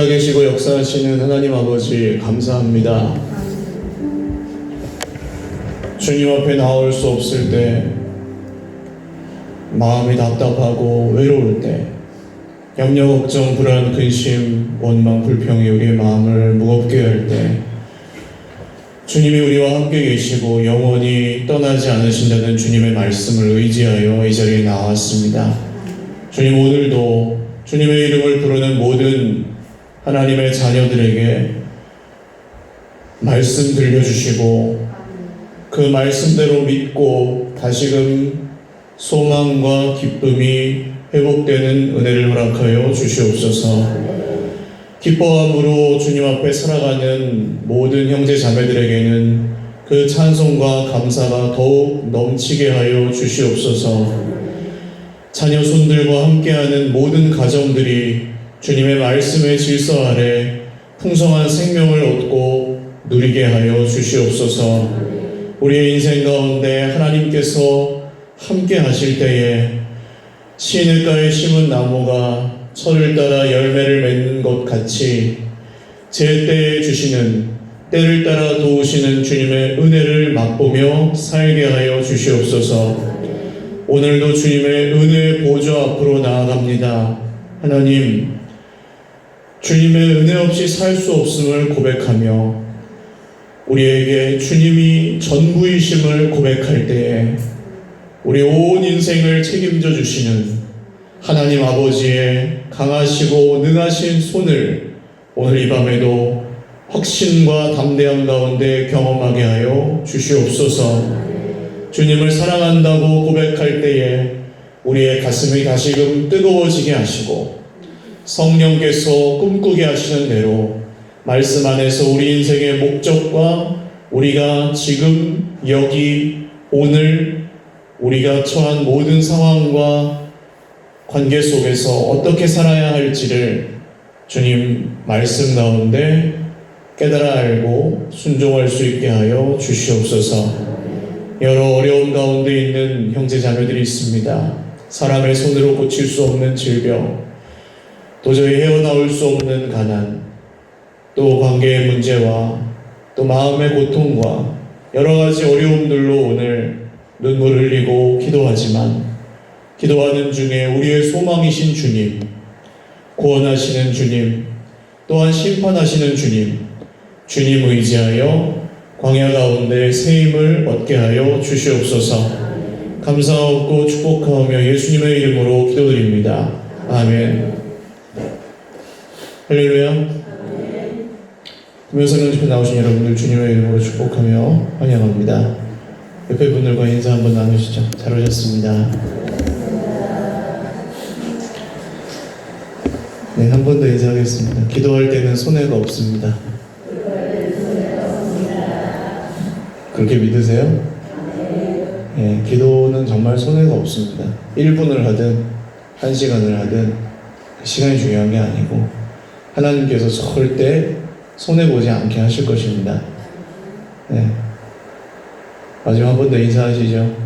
살아계시고 역사하시는 하나님 아버지 감사합니다. 주님 앞에 나올 수 없을 때, 마음이 답답하고 외로울 때, 염려, 걱정, 불안, 근심, 원망, 불평이 우리의 마음을 무겁게 할 때, 주님이 우리와 함께 계시고 영원히 떠나지 않으신다는 주님의 말씀을 의지하여 이 자리에 나왔습니다. 주님, 오늘도 주님의 이름을 부르는 모든 하나님의 자녀들에게 말씀 들려주시고 그 말씀대로 믿고 다시금 소망과 기쁨이 회복되는 은혜를 허락하여 주시옵소서. 기뻐함으로 주님 앞에 살아가는 모든 형제 자매들에게는 그 찬송과 감사가 더욱 넘치게 하여 주시옵소서. 자녀 손들과 함께하는 모든 가정들이 주님의 말씀의 질서 아래 풍성한 생명을 얻고 누리게 하여 주시옵소서. 우리의 인생 가운데 하나님께서 함께 하실 때에 시냇가에 심은 나무가 철을 따라 열매를 맺는 것 같이 제때에 주시는, 때를 따라 도우시는 주님의 은혜를 맛보며 살게 하여 주시옵소서. 오늘도 주님의 은혜의 보좌 앞으로 나아갑니다. 하나님, 주님의 은혜 없이 살 수 없음을 고백하며 우리에게 주님이 전부이심을 고백할 때에 우리 온 인생을 책임져 주시는 하나님 아버지의 강하시고 능하신 손을 오늘 이 밤에도 확신과 담대함 가운데 경험하게 하여 주시옵소서. 주님을 사랑한다고 고백할 때에 우리의 가슴이 다시금 뜨거워지게 하시고 성령께서 꿈꾸게 하시는 대로 말씀 안에서 우리 인생의 목적과 우리가 지금 여기 오늘 우리가 처한 모든 상황과 관계 속에서 어떻게 살아야 할지를 주님 말씀 가운데 깨달아 알고 순종할 수 있게 하여 주시옵소서. 여러 어려움 가운데 있는 형제 자매들이 있습니다. 사람의 손으로 고칠 수 없는 질병, 도저히 헤어나올 수 없는 가난, 또 관계의 문제와 또 마음의 고통과 여러 가지 어려움들로 오늘 눈물을 흘리고 기도하지만 기도하는 중에 우리의 소망이신 주님, 구원하시는 주님, 또한 심판하시는 주님 의지하여 광야 가운데 새 힘을 얻게 하여 주시옵소서. 감사하고 축복하며 예수님의 이름으로 기도드립니다. 아멘. 할렐루야. 금요성령 집회 나오신 여러분들 주님의 이름으로 축복하며 환영합니다. 옆에 분들과 인사 한번 나누시죠. 잘 오셨습니다. 네, 한 번 더 인사하겠습니다. 기도할 때는 손해가 없습니다. 그렇게 믿으세요? 네, 기도는 정말 손해가 없습니다. 1분을 하든 1시간을 하든 시간이 중요한 게 아니고 하나님께서 절대 손해보지 않게 하실 것입니다. 네. 마지막 한 번 더 인사하시죠.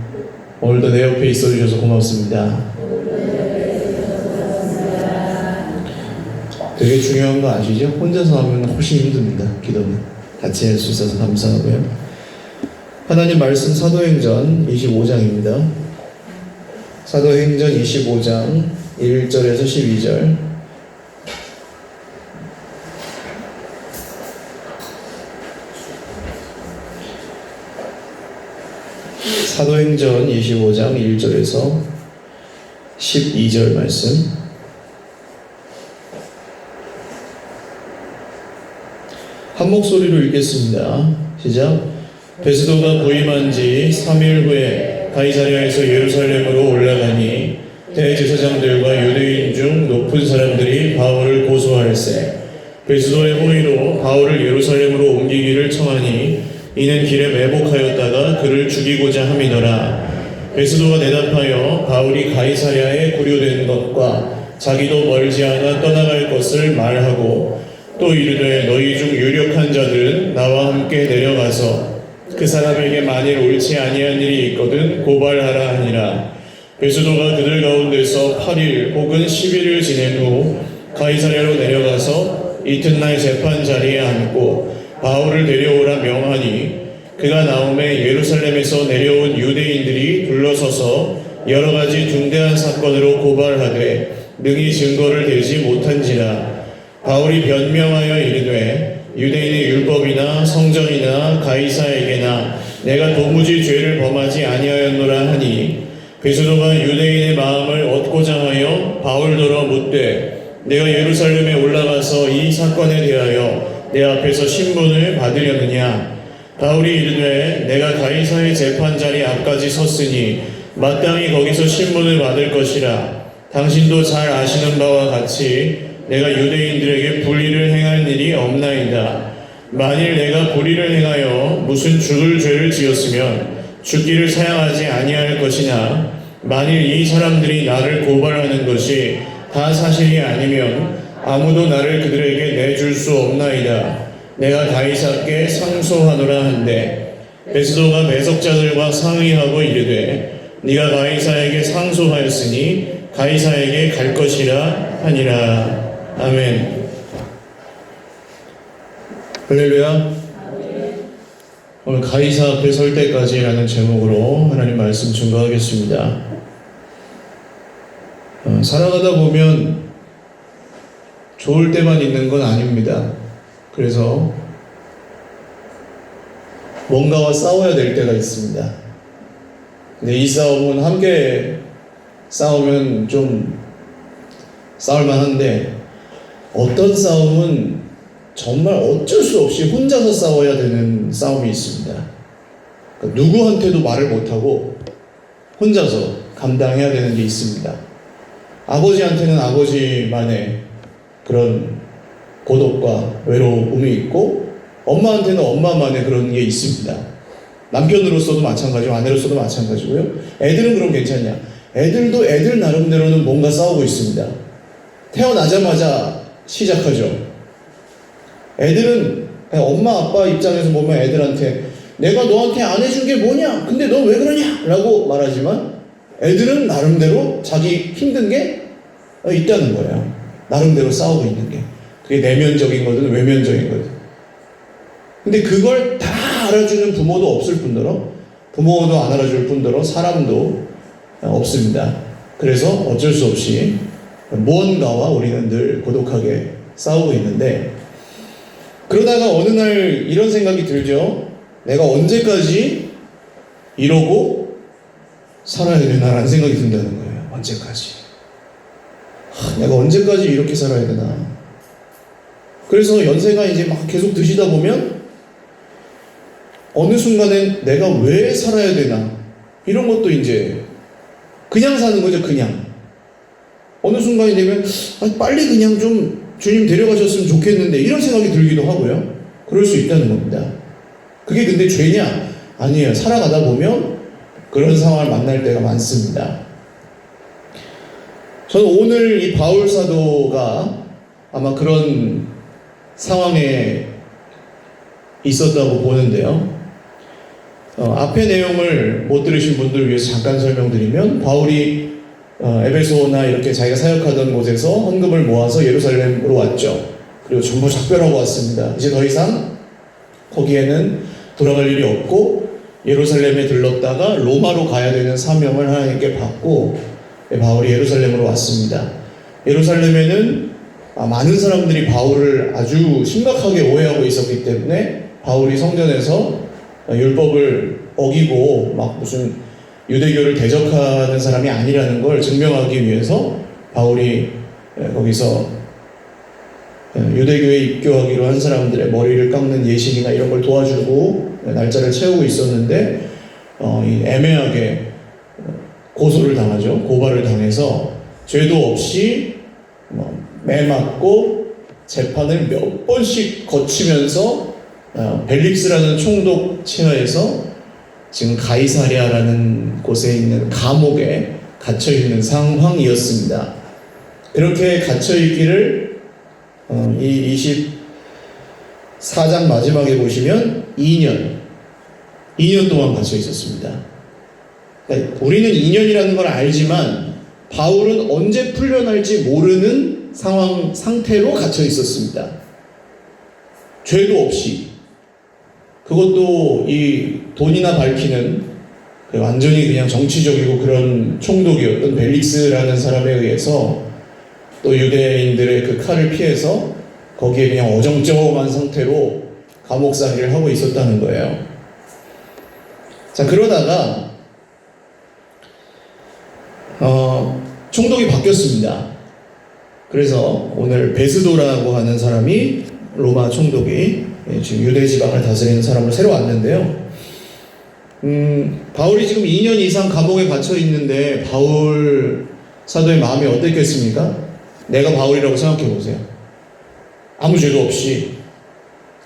오늘도 내 옆에 있어주셔서 고맙습니다. 되게 중요한 거 아시죠? 혼자서 하면 훨씬 힘듭니다. 기도는 같이 할 수 있어서 감사하고요. 하나님 말씀 사도행전 25장입니다. 사도행전 25장 1절에서 12절. 사도행전 25장 1절에서 12절 말씀. 한 목소리로 읽겠습니다. 시작. 베스도가 부임한 지 3일 후에 가이사랴에서 예루살렘으로 올라가니 대제사장들과 유대인 중 높은 사람들이 바울을 고소할세. 베스도의 호의로 바울을 예루살렘으로 옮기기를 청하니 이는 길에 매복하였다가 그를 죽이고자 함이더라. 베스도가 대답하여 바울이 가이사랴에 구류된 것과 자기도 멀지 않아 떠나갈 것을 말하고 또 이르되 너희 중 유력한 자들은 나와 함께 내려가서 그 사람에게 만일 옳지 아니한 일이 있거든 고발하라 하니라. 베스도가 그들 가운데서 8일 혹은 11일 지낸 후 가이사랴로 내려가서 이튿날 재판 자리에 앉고 바울을 데려오라 명하니 그가 나오매 예루살렘에서 내려온 유대인들이 둘러서서 여러 가지 중대한 사건으로 고발하되 능히 증거를 대지 못한지라. 바울이 변명하여 이르되 유대인의 율법이나 성전이나 가이사에게나 내가 도무지 죄를 범하지 아니하였노라 하니 베스도가 유대인의 마음을 얻고자 하여 바울더러 묻되 내가 예루살렘에 올라가서 이 사건에 대하여 내 앞에서 신문을 받으려느냐. 바울이 이르되 내가 가이사의 재판자리 앞까지 섰으니 마땅히 거기서 신문을 받을 것이라. 당신도 잘 아시는 바와 같이 내가 유대인들에게 불의를 행할 일이 없나이다. 만일 내가 불의를 행하여 무슨 죽을 죄를 지었으면 죽기를 사양하지 아니할 것이나 만일 이 사람들이 나를 고발하는 것이 다 사실이 아니면 아무도 나를 그들에게 내줄 수 없나이다. 내가 가이사께 상소하노라 한데 베스도가 배석자들과 상의하고 이르되 네가 가이사에게 상소하였으니 가이사에게 갈 것이라 하니라. 아멘. 할렐루야. 오늘 가이사 앞에 설 때까지라는 제목으로 하나님 말씀 증거하겠습니다. 살아가다 보면 좋을 때만 있는 건 아닙니다. 그래서 뭔가와 싸워야 될 때가 있습니다. 근데 이 싸움은 함께 싸우면 좀 싸울만한데 어떤 싸움은 정말 어쩔 수 없이 혼자서 싸워야 되는 싸움이 있습니다. 그러니까 누구한테도 말을 못하고 혼자서 감당해야 되는 게 있습니다. 아버지한테는 아버지만의 그런 고독과 외로움이 있고 엄마한테는 엄마만의 그런 게 있습니다. 남편으로서도 마찬가지고 아내로서도 마찬가지고요. 애들은 그럼 괜찮냐? 애들도 애들 나름대로는 뭔가 싸우고 있습니다. 태어나자마자 시작하죠. 애들은 엄마 아빠 입장에서 보면 애들한테 내가 너한테 안 해준 게 뭐냐? 근데 너 왜 그러냐? 라고 말하지만 애들은 나름대로 자기 힘든 게 있다는 거예요. 나름대로 싸우고 있는 게. 그게 내면적인 거든 외면적인 거든. 근데 그걸 다 알아주는 부모도 없을 뿐더러 부모도 안 알아줄 뿐더러 사람도 없습니다. 그래서 어쩔 수 없이 무언가와 우리는 늘 고독하게 싸우고 있는데 그러다가 어느 날 이런 생각이 들죠. 내가 언제까지 이러고 살아야 되나라는 생각이 든다는 거예요. 언제까지? 내가 언제까지 이렇게 살아야 되나? 그래서 연세가 이제 막 계속 드시다 보면 어느 순간엔 내가 왜 살아야 되나? 이런 것도 이제 그냥 사는 거죠, 그냥. 어느 순간이 되면 빨리 그냥 좀 주님 데려가셨으면 좋겠는데 이런 생각이 들기도 하고요. 그럴 수 있다는 겁니다. 그게 근데 죄냐? 아니에요. 살아가다 보면 그런 상황을 만날 때가 많습니다. 저는 오늘 이 바울 사도가 아마 그런 상황에 있었다고 보는데요. 앞의 내용을 못 들으신 분들을 위해서 잠깐 설명드리면 바울이 에베소나 이렇게 자기가 사역하던 곳에서 헌금을 모아서 예루살렘으로 왔죠. 그리고 전부 작별하고 왔습니다. 이제 더 이상 거기에는 돌아갈 일이 없고 예루살렘에 들렀다가 로마로 가야 되는 사명을 하나님께 받고 바울이 예루살렘으로 왔습니다. 예루살렘에는 많은 사람들이 바울을 아주 심각하게 오해하고 있었기 때문에 바울이 성전에서 율법을 어기고 막 무슨 유대교를 대적하는 사람이 아니라는 걸 증명하기 위해서 바울이 거기서 유대교에 입교하기로 한 사람들의 머리를 깎는 예식이나 이런 걸 도와주고 날짜를 채우고 있었는데 애매하게 고소를 당하죠. 고발을 당해서 죄도 없이 매 맞고 재판을 몇 번씩 거치면서 벨릭스라는 총독 치하에서 지금 가이사랴라는 곳에 있는 감옥에 갇혀있는 상황이었습니다. 그렇게 갇혀있기를 이 24장 마지막에 보시면 2년 동안 갇혀있었습니다. 그러니까 우리는 2년이라는 걸 알지만 바울은 언제 풀려날지 모르는 상태로 갇혀있었습니다. 죄도 없이, 그것도 이 돈이나 밝히는 완전히 그냥 정치적이고 그런 총독이었던 벨릭스라는 사람에 의해서 또 유대인들의 그 칼을 피해서 거기에 그냥 어정쩡한 상태로 감옥살이를 하고 있었다는 거예요. 자, 그러다가 총독이 바뀌었습니다. 그래서 오늘 베스도라고 하는 사람이, 로마 총독이 지금 유대 지방을 다스리는 사람을 새로 왔는데요. 바울이 지금 2년 이상 감옥에 갇혀 있는데 바울 사도의 마음이 어땠겠습니까? 내가 바울이라고 생각해 보세요. 아무 죄도 없이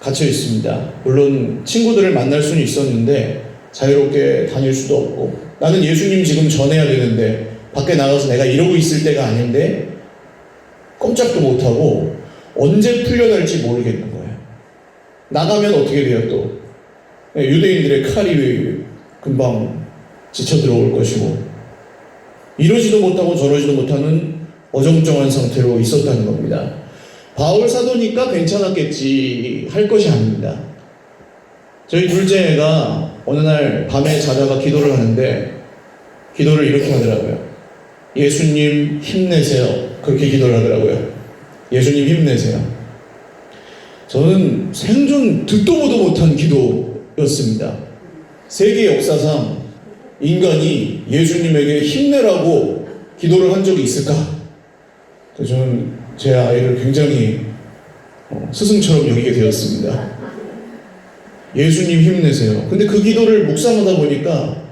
갇혀 있습니다. 물론 친구들을 만날 수는 있었는데 자유롭게 다닐 수도 없고, 나는 예수님 지금 전해야 되는데 밖에 나가서 내가 이러고 있을 때가 아닌데 꼼짝도 못하고 언제 풀려날지 모르겠는 거예요. 나가면 어떻게 돼요 또? 유대인들의 칼이 금방 지쳐 들어올 것이고, 이러지도 못하고 저러지도 못하는 어정쩡한 상태로 있었다는 겁니다. 바울 사도니까 괜찮았겠지 할 것이 아닙니다. 저희 둘째 애가 어느 날 밤에 자다가 기도를 하는데 기도를 이렇게 하더라고요. 예수님 힘내세요. 그렇게 기도를 하더라고요. 예수님 힘내세요. 저는 생전 듣도 보도 못한 기도였습니다. 세계 역사상 인간이 예수님에게 힘내라고 기도를 한 적이 있을까? 저는 제 아이를 굉장히 스승처럼 여기게 되었습니다. 예수님 힘내세요. 근데 그 기도를 묵상하다 보니까,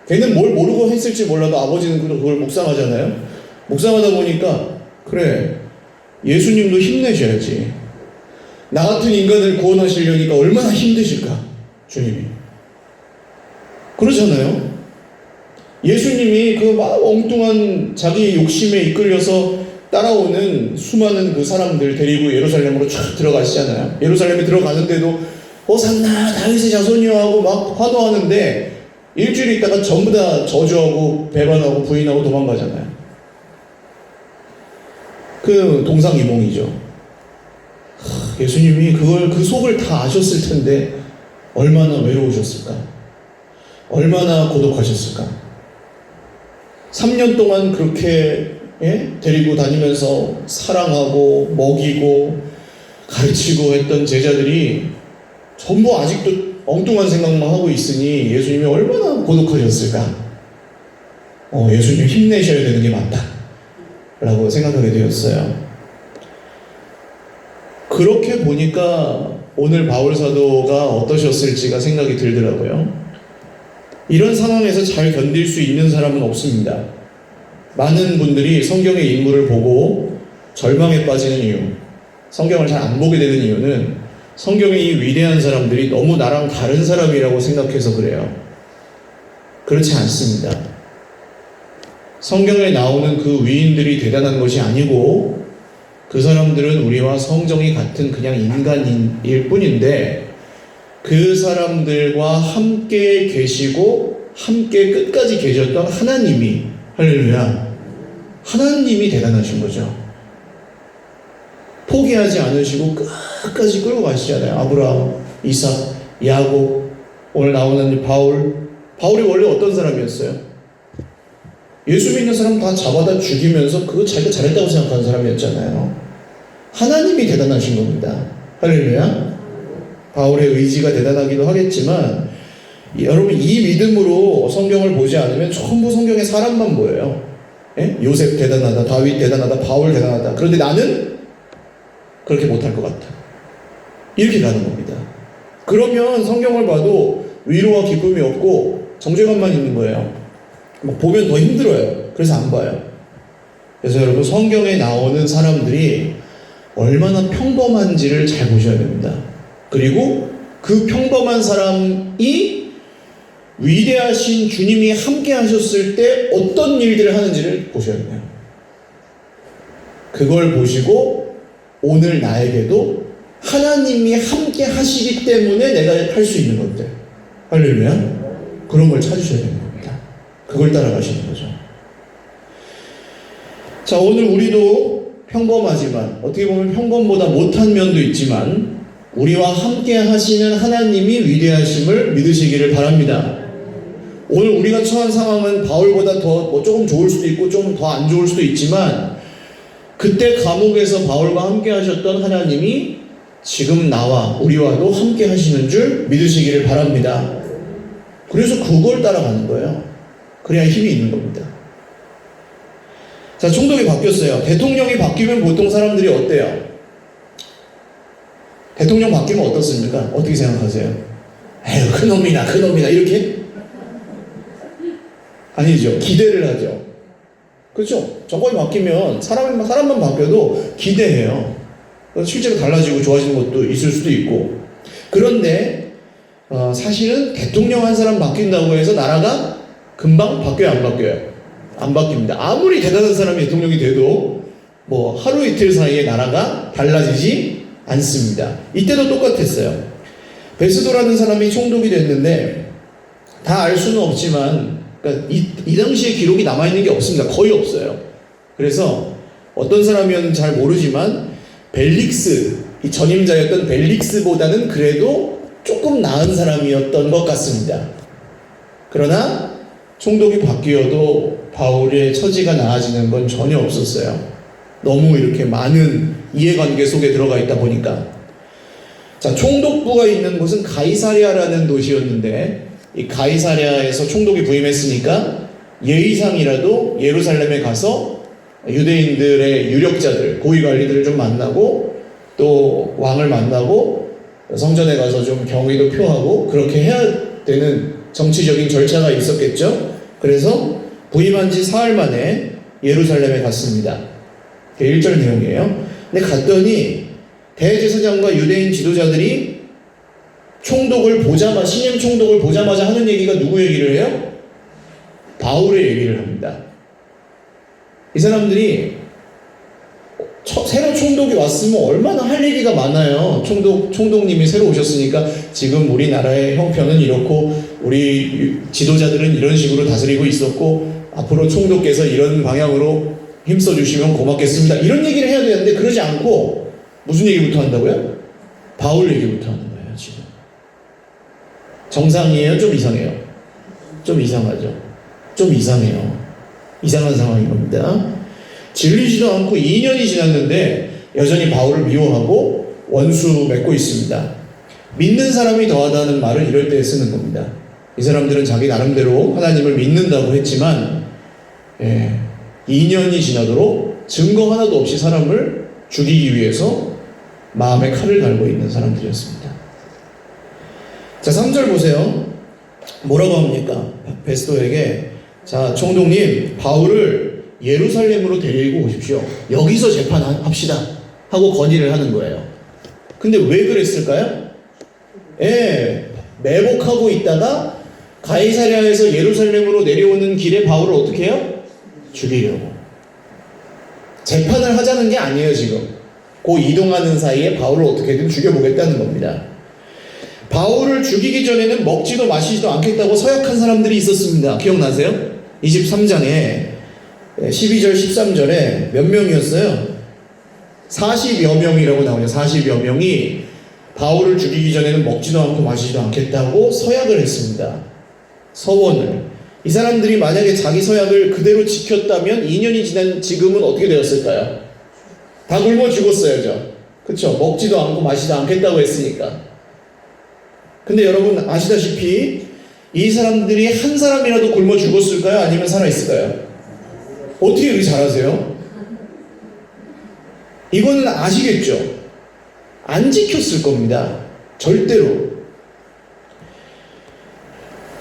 걔는 뭘 모르고 했을지 몰라도 아버지는 그걸 묵상하잖아요. 묵상하다 보니까, 그래, 예수님도 힘내셔야지. 나 같은 인간을 구원하시려니까 얼마나 힘드실까, 주님이. 그러잖아요. 예수님이 그 막 엉뚱한 자기 욕심에 이끌려서 따라오는 수많은 그 사람들 데리고 예루살렘으로 쫙 들어가시잖아요. 예루살렘에 들어가는데도 호산나 다윗의 자손이여 하고 막 환호하는데 일주일 있다가 전부 다 저주하고 배반하고 부인하고 도망가잖아요. 그 동상이몽이죠. 예수님이 그 속을 다 아셨을 텐데 얼마나 외로우셨을까? 얼마나 고독하셨을까? 3년 동안 그렇게 데리고 다니면서 사랑하고 먹이고 가르치고 했던 제자들이 전부 아직도 엉뚱한 생각만 하고 있으니 예수님이 얼마나 고독하셨을까? 예수님 힘내셔야 되는 게 맞다 라고 생각하게 되었어요. 그렇게 보니까 오늘 바울 사도가 어떠셨을지가 생각이 들더라고요. 이런 상황에서 잘 견딜 수 있는 사람은 없습니다. 많은 분들이 성경의 인물을 보고 절망에 빠지는 이유, 성경을 잘 안 보게 되는 이유는 성경의 이 위대한 사람들이 너무 나랑 다른 사람이라고 생각해서 그래요. 그렇지 않습니다. 성경에 나오는 그 위인들이 대단한 것이 아니고 그 사람들은 우리와 성정이 같은 그냥 인간일 뿐인데 그 사람들과 함께 계시고 함께 끝까지 계셨던 하나님이, 할렐루야, 하나님이 대단하신 거죠. 포기하지 않으시고 끝까지 끌고 가시잖아요. 아브라함, 이삭, 야곱, 오늘 나오는 바울이 원래 어떤 사람이었어요? 예수 믿는 사람 다 잡아다 죽이면서 그거 자기가 잘했다고 생각하는 사람이었잖아요. 하나님이 대단하신 겁니다. 할렐루야. 바울의 의지가 대단하기도 하겠지만 여러분, 이 믿음으로 성경을 보지 않으면 전부 성경에 사람만 보여요. 요셉 대단하다, 다윗 대단하다, 바울 대단하다. 그런데 나는 그렇게 못할 것 같아. 이렇게 가는 겁니다. 그러면 성경을 봐도 위로와 기쁨이 없고 정죄감만 있는 거예요. 막 보면 더 힘들어요. 그래서 안 봐요. 그래서 여러분, 성경에 나오는 사람들이 얼마나 평범한지를 잘 보셔야 됩니다. 그리고 그 평범한 사람이 위대하신 주님이 함께 하셨을 때 어떤 일들을 하는지를 보셔야 돼요. 그걸 보시고 오늘 나에게도 하나님이 함께 하시기 때문에 내가 할 수 있는 것들, 할렐루야, 그런 걸 찾으셔야 되는 겁니다. 그걸 따라가시는 거죠. 자, 오늘 우리도 평범하지만, 어떻게 보면 평범보다 못한 면도 있지만 우리와 함께 하시는 하나님이 위대하심을 믿으시기를 바랍니다. 오늘 우리가 처한 상황은 바울보다 더 조금 좋을 수도 있고 좀 더 안 좋을 수도 있지만 그때 감옥에서 바울과 함께 하셨던 하나님이 지금 나와 우리와도 함께 하시는 줄 믿으시기를 바랍니다. 그래서 그걸 따라가는 거예요. 그래야 힘이 있는 겁니다. 자, 총독이 바뀌었어요. 대통령이 바뀌면 보통 사람들이 어때요? 대통령 바뀌면 어떻습니까? 어떻게 생각하세요? 에휴, 그놈이나 이렇게? 아니죠. 기대를 하죠. 그렇죠? 정권이 바뀌면 사람만 바뀌어도 기대해요. 실제로 달라지고 좋아지는 것도 있을 수도 있고. 그런데 사실은 대통령 한 사람 바뀐다고 해서 나라가 금방 바뀌어요, 안 바뀌어요? 안 바뀝니다. 아무리 대단한 사람이 대통령이 돼도 뭐 하루 이틀 사이에 나라가 달라지지 않습니다. 이때도 똑같았어요. 베스도라는 사람이 총독이 됐는데 다 알 수는 없지만 그러니까 이 당시에 기록이 남아있는 게 없습니다. 거의 없어요. 그래서 어떤 사람이었는지 잘 모르지만 벨릭스, 이 전임자였던 벨릭스보다는 그래도 조금 나은 사람이었던 것 같습니다. 그러나 총독이 바뀌어도 바울의 처지가 나아지는 건 전혀 없었어요. 너무 이렇게 많은 이해관계 속에 들어가 있다 보니까. 자, 총독부가 있는 곳은 가이사랴라는 도시였는데 이 가이사랴에서 총독이 부임했으니까 예의상이라도 예루살렘에 가서 유대인들의 유력자들, 고위관리들을 좀 만나고 또 왕을 만나고 성전에 가서 좀 경의도 표하고 그렇게 해야 되는 정치적인 절차가 있었겠죠. 그래서 부임한 지 사흘 만에 예루살렘에 갔습니다. 1절 내용이에요. 근데 갔더니 대제사장과 유대인 지도자들이 신임 총독을 보자마자 하는 얘기가 누구 얘기를 해요? 바울의 얘기를 합니다. 이 사람들이 새로 총독이 왔으면 얼마나 할 얘기가 많아요. 총독님이 새로 오셨으니까 지금 우리나라의 형편은 이렇고 우리 지도자들은 이런 식으로 다스리고 있었고 앞으로 총독께서 이런 방향으로 힘써 주시면 고맙겠습니다. 이런 얘기를 해야 되는데 그러지 않고 무슨 얘기부터 한다고요? 바울 얘기부터 하는 거예요. 지금 정상이에요? 좀 이상해요? 좀 이상하죠? 좀 이상해요. 이상한 상황인 겁니다. 질리지도 않고 2년이 지났는데 여전히 바울을 미워하고 원수 맺고 있습니다. 믿는 사람이 더하다는 말을 이럴 때 쓰는 겁니다. 이 사람들은 자기 나름대로 하나님을 믿는다고 했지만 2년이 지나도록 증거 하나도 없이 사람을 죽이기 위해서 마음에 칼을 갈고 있는 사람들이었습니다. 자, 3절 보세요. 뭐라고 합니까? 베스도에게 자, 총독님, 바울을 예루살렘으로 데리고 오십시오. 여기서 재판합시다. 하고 건의를 하는 거예요. 근데 왜 그랬을까요? 매복하고 있다가 가이사랴에서 예루살렘으로 내려오는 길에 바울을 어떻게 해요? 죽이려고. 재판을 하자는 게 아니에요, 지금. 그 이동하는 사이에 바울을 어떻게든 죽여보겠다는 겁니다. 바울을 죽이기 전에는 먹지도 마시지도 않겠다고 서약한 사람들이 있었습니다. 기억나세요? 23장에 12절 13절에 몇 명이었어요? 40여 명이라고 나오죠. 40여 명이 바울을 죽이기 전에는 먹지도 않고 마시지도 않겠다고 서약을 했습니다. 서원을. 이 사람들이 만약에 자기 서약을 그대로 지켰다면 2년이 지난 지금은 어떻게 되었을까요? 다 굶어 죽었어야죠. 그쵸? 먹지도 않고 마시지도 않겠다고 했으니까. 근데 여러분 아시다시피 이 사람들이 한 사람이라도 굶어 죽었을까요? 아니면 살아있을까요? 어떻게 그렇게 잘하세요? 이거는 아시겠죠? 안 지켰을 겁니다. 절대로.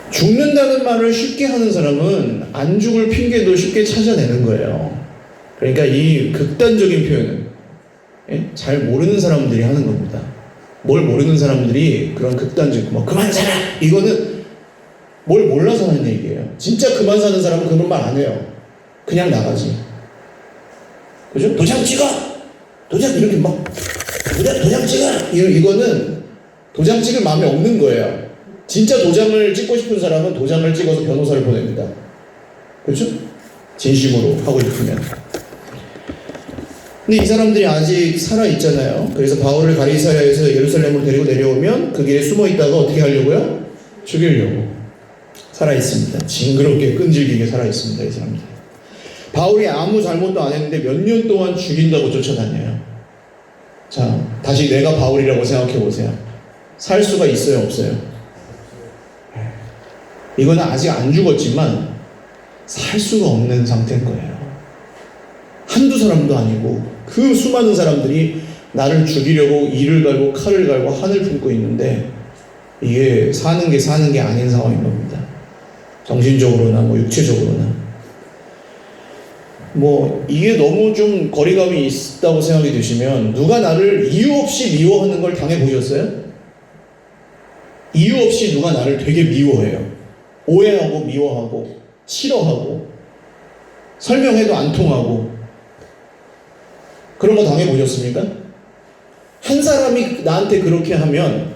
죽는다는 말을 쉽게 하는 사람은 안 죽을 핑계도 쉽게 찾아내는 거예요. 그러니까 이 극단적인 표현은 잘 모르는 사람들이 하는 겁니다. 뭘 모르는 사람들이 그런 극단적, 그만 살아! 이거는 뭘 몰라서 하는 얘기예요. 진짜 그만 사는 사람은 그런 말 안 해요. 그냥 나가지. 그죠? 도장 찍어! 도장 이렇게 도장 찍어! 이거는 도장 찍을 마음이 없는 거예요. 진짜 도장을 찍고 싶은 사람은 도장을 찍어서 변호사를 보냅니다. 그렇죠? 진심으로 하고 싶으면. 근데 이 사람들이 아직 살아있잖아요. 그래서 바울을 가이사랴에서 예루살렘으로 데리고 내려오면 그 길에 숨어있다가 어떻게 하려고요? 죽이려고. 살아있습니다. 징그럽게 끈질기게 살아있습니다. 이 사람들. 바울이 아무 잘못도 안 했는데 몇 년 동안 죽인다고 쫓아다녀요. 자, 다시 내가 바울이라고 생각해 보세요. 살 수가 있어요, 없어요? 이거는 아직 안 죽었지만 살 수가 없는 상태인 거예요. 한두 사람도 아니고 그 수많은 사람들이 나를 죽이려고 이를 갈고 칼을 갈고 한을 품고 있는데 이게 사는 게 아닌 상황인 겁니다. 정신적으로나 뭐 육체적으로나. 뭐 이게 너무 좀 거리감이 있다고 생각이 드시면 누가 나를 이유 없이 미워하는 걸 당해보셨어요? 이유 없이 누가 나를 되게 미워해요. 오해하고 미워하고 싫어하고 설명해도 안 통하고 그런 거 당해보셨습니까? 한 사람이 나한테 그렇게 하면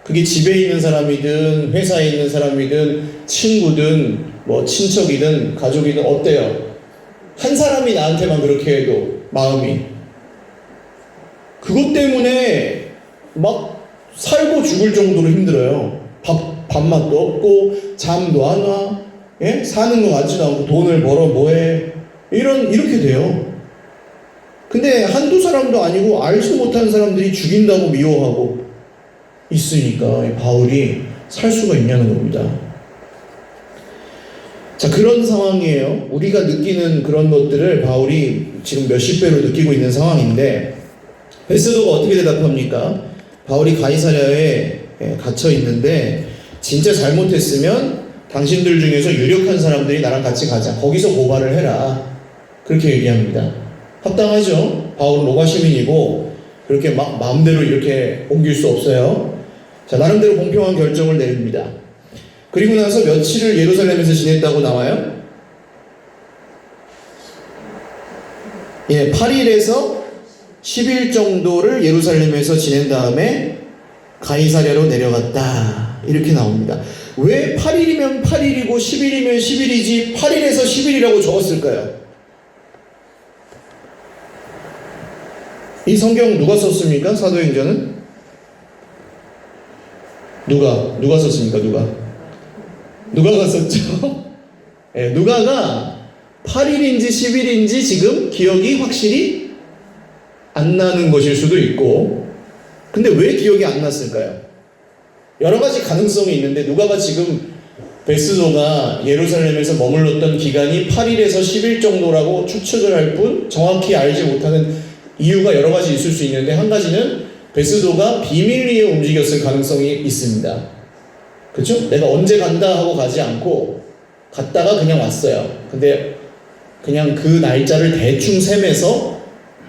그게 집에 있는 사람이든 회사에 있는 사람이든 친구든 뭐 친척이든 가족이든 어때요? 한 사람이 나한테만 그렇게 해도 마음이 그것 때문에 막 살고 죽을 정도로 힘들어요. 밥맛도 없고 잠도 안 와. 예? 사는 거 같지도 않고 돈을 벌어 뭐해. 이렇게 돼요. 근데 한두 사람도 아니고 알지 못한 사람들이 죽인다고 미워하고 있으니까 바울이 살 수가 있냐는 겁니다. 자, 그런 상황이에요. 우리가 느끼는 그런 것들을 바울이 지금 몇십 배로 느끼고 있는 상황인데 베스도가 어떻게 대답합니까? 바울이 가이사랴에 갇혀 있는데 진짜 잘못했으면 당신들 중에서 유력한 사람들이 나랑 같이 가자. 거기서 고발을 해라. 그렇게 얘기합니다. 합당하죠. 바울은 로마 시민이고 그렇게 막 마음대로 이렇게 옮길 수 없어요. 자, 나름대로 공평한 결정을 내립니다. 그리고 나서 며칠을 예루살렘에서 지냈다고 나와요? 8일에서 10일 정도를 예루살렘에서 지낸 다음에 가이사랴로 내려갔다. 이렇게 나옵니다. 왜 8일이면 8일이고 10일이면 10일이지 8일에서 10일이라고 적었을까요? 이 성경 누가 썼습니까? 사도행전은? 누가 썼습니까? 누가가 썼죠? 네, 누가가 8일인지 10일인지 지금 기억이 확실히 안 나는 것일 수도 있고 근데 왜 기억이 안 났을까요? 여러 가지 가능성이 있는데 누가가 지금 베스도가 예루살렘에서 머물렀던 기간이 8일에서 10일 정도라고 추측을 할 뿐 정확히 알지 못하는 이유가 여러 가지 있을 수 있는데 한 가지는 베스도가 비밀리에 움직였을 가능성이 있습니다. 그렇죠? 내가 언제 간다 하고 가지 않고 갔다가 그냥 왔어요. 근데 그냥 그 날짜를 대충 셈해서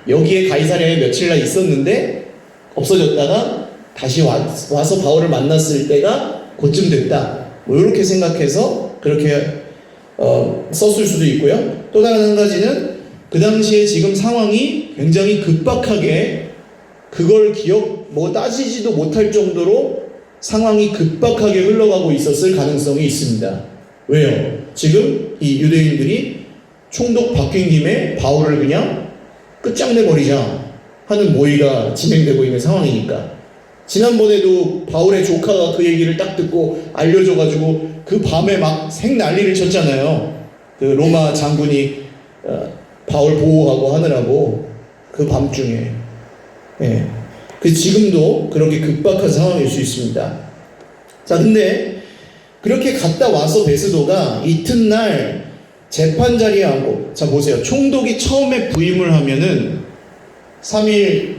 여기에 가이사랴에 며칠날 있었는데 없어졌다가 다시 와서 바울을 만났을 때가 그쯤 됐다. 뭐 이렇게 생각해서 그렇게 썼을 수도 있고요. 또 다른 한 가지는 그 당시에 지금 상황이 굉장히 급박하게 그걸 따지지도 못할 정도로 상황이 급박하게 흘러가고 있었을 가능성이 있습니다. 왜요? 지금 이 유대인들이 총독 바뀐 김에 바울을 그냥 끝장내버리자 하는 모의가 진행되고 있는 상황이니까. 지난번에도 바울의 조카가 그 얘기를 딱 듣고 알려줘가지고 그 밤에 막 생난리를 쳤잖아요. 그 로마 장군이 바울 보호하고 하느라고 그 밤중에. 예. 그 지금도 그렇게 급박한 상황일 수 있습니다. 자, 근데 그렇게 갔다 와서 베스도가 이튿날 재판 자리에 하고, 자 보세요. 총독이 처음에 부임을 하면은 3일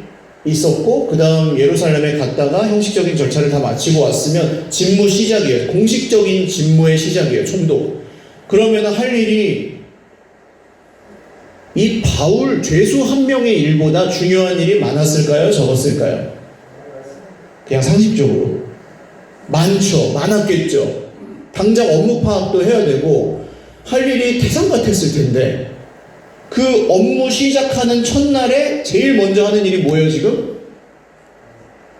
있었고 그 다음 예루살렘에 갔다가 형식적인 절차를 다 마치고 왔으면 직무 시작이에요. 공식적인 직무의 시작이에요. 총독. 그러면 할 일이 이 바울 죄수 한 명의 일보다 중요한 일이 많았을까요? 적었을까요? 그냥 상식적으로 많았겠죠. 당장 업무 파악도 해야 되고 할 일이 태산 같았을 텐데 그 업무 시작하는 첫날에 제일 먼저 하는 일이 뭐예요 지금?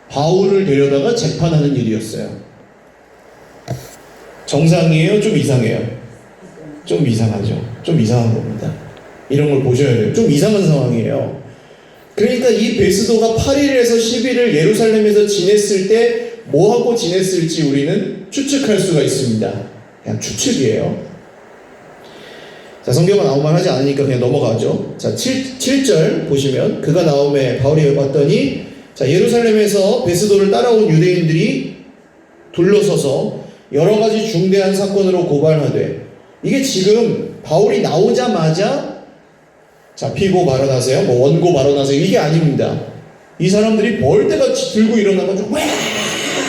바울을 데려다가 재판하는 일이었어요. 정상이에요? 좀 이상해요? 좀 이상하죠. 좀 이상한 겁니다. 이런 걸 보셔야 돼요. 좀 이상한 상황이에요. 그러니까 이 베스도가 8일에서 10일을 예루살렘에서 지냈을 때 뭐하고 지냈을지 우리는 추측할 수가 있습니다. 그냥 추측이에요. 자, 성경은 아무 말 하지 않으니까 그냥 넘어가죠. 자, 7절 보시면 그가 나오매 바울이 왔더니 자, 예루살렘에서 베스도를 따라온 유대인들이 둘러서서 여러 가지 중대한 사건으로 고발하되, 이게 지금 바울이 나오자마자 잡히고 발언하세요, 뭐 원고 발언하세요, 이게 아닙니다. 이 사람들이 벌떼같이 들고 일어나가지고 와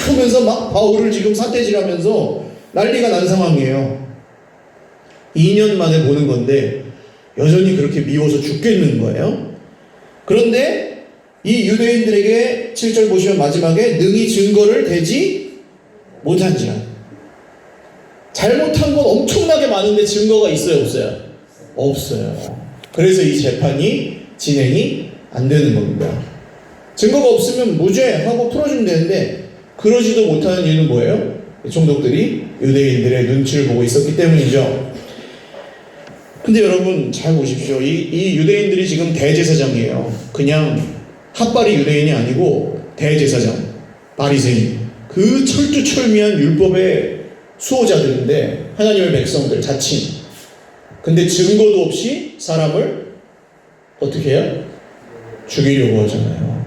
하면서 막 바울을 지금 사태질하면서 난리가 난 상황이에요. 2년 만에 보는 건데 여전히 그렇게 미워서 죽겠는 거예요. 그런데 이 유대인들에게 7절 보시면 마지막에 능히 증거를 대지 못한지라. 잘못한 건 엄청나게 많은데 증거가 있어요, 없어요? 없어요. 그래서 이 재판이 진행이 안 되는 겁니다. 증거가 없으면 무죄하고 풀어주면 되는데 그러지도 못하는 이유는 뭐예요? 총독들이 유대인들의 눈치를 보고 있었기 때문이죠. 근데 여러분 잘 보십시오. 이 유대인들이 지금 대제사장이에요. 그냥 핫바리 유대인이 아니고 대제사장, 바리새인, 그 철두철미한 율법의 수호자들인데 하나님의 백성들, 자칭. 근데 증거도 없이 사람을 어떻게 해요? 죽이려고 하잖아요.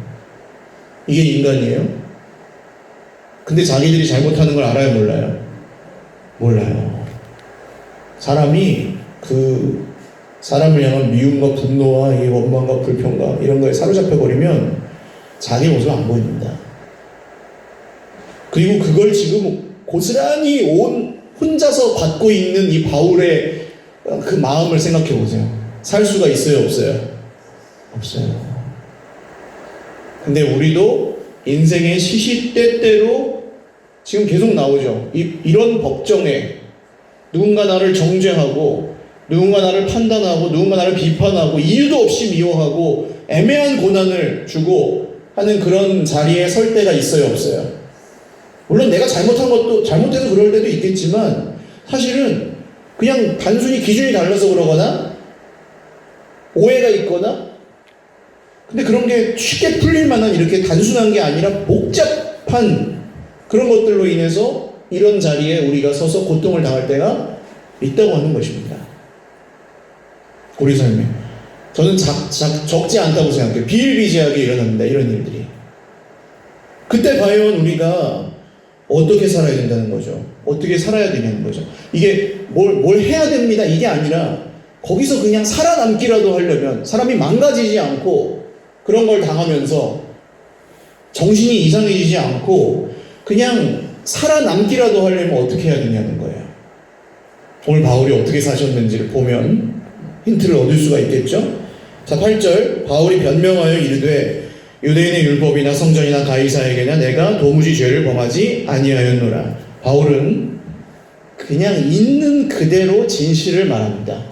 이게 인간이에요? 근데 자기들이 잘못하는 걸 알아요, 몰라요? 몰라요. 사람이 그 사람을 향한 미움과 분노와 이 원망과 불평과 이런 거에 사로잡혀버리면 자기 모습 안 보입니다. 그리고 그걸 지금 고스란히 혼자서 받고 있는 이 바울의 그 마음을 생각해 보세요. 살 수가 있어요, 없어요? 없어요. 근데 우리도 인생의 시시때때로 지금 계속 나오죠. 이런 법정에 누군가 나를 정죄하고 누군가 나를 판단하고 누군가 나를 비판하고 이유도 없이 미워하고 애매한 고난을 주고 하는 그런 자리에 설 때가 있어요, 없어요? 물론 내가 잘못한 것도 잘못해서 그럴 때도 있겠지만 사실은 그냥 단순히 기준이 달라서 그러거나 오해가 있거나, 근데 그런 게 쉽게 풀릴 만한 이렇게 단순한 게 아니라 복잡한 그런 것들로 인해서 이런 자리에 우리가 서서 고통을 당할 때가 있다고 하는 것입니다. 우리 삶에. 저는 적지 않다고 생각해요. 비일비재하게 일어납니다, 이런 일들이. 그때 과연 우리가 어떻게 살아야 된다는 거죠. 어떻게 살아야 되냐는 거죠. 이게 뭘 해야 됩니다, 이게 아니라 거기서 그냥 살아남기라도 하려면, 사람이 망가지지 않고 그런 걸 당하면서 정신이 이상해지지 않고 그냥 살아남기라도 하려면 어떻게 해야 되냐는 거예요. 오늘 바울이 어떻게 사셨는지를 보면 힌트를 얻을 수가 있겠죠. 자, 8절 바울이 변명하여 이르되 유대인의 율법이나 성전이나 가이사에게나 내가 도무지 죄를 범하지 아니하였노라. 바울은 그냥 있는 그대로 진실을 말합니다.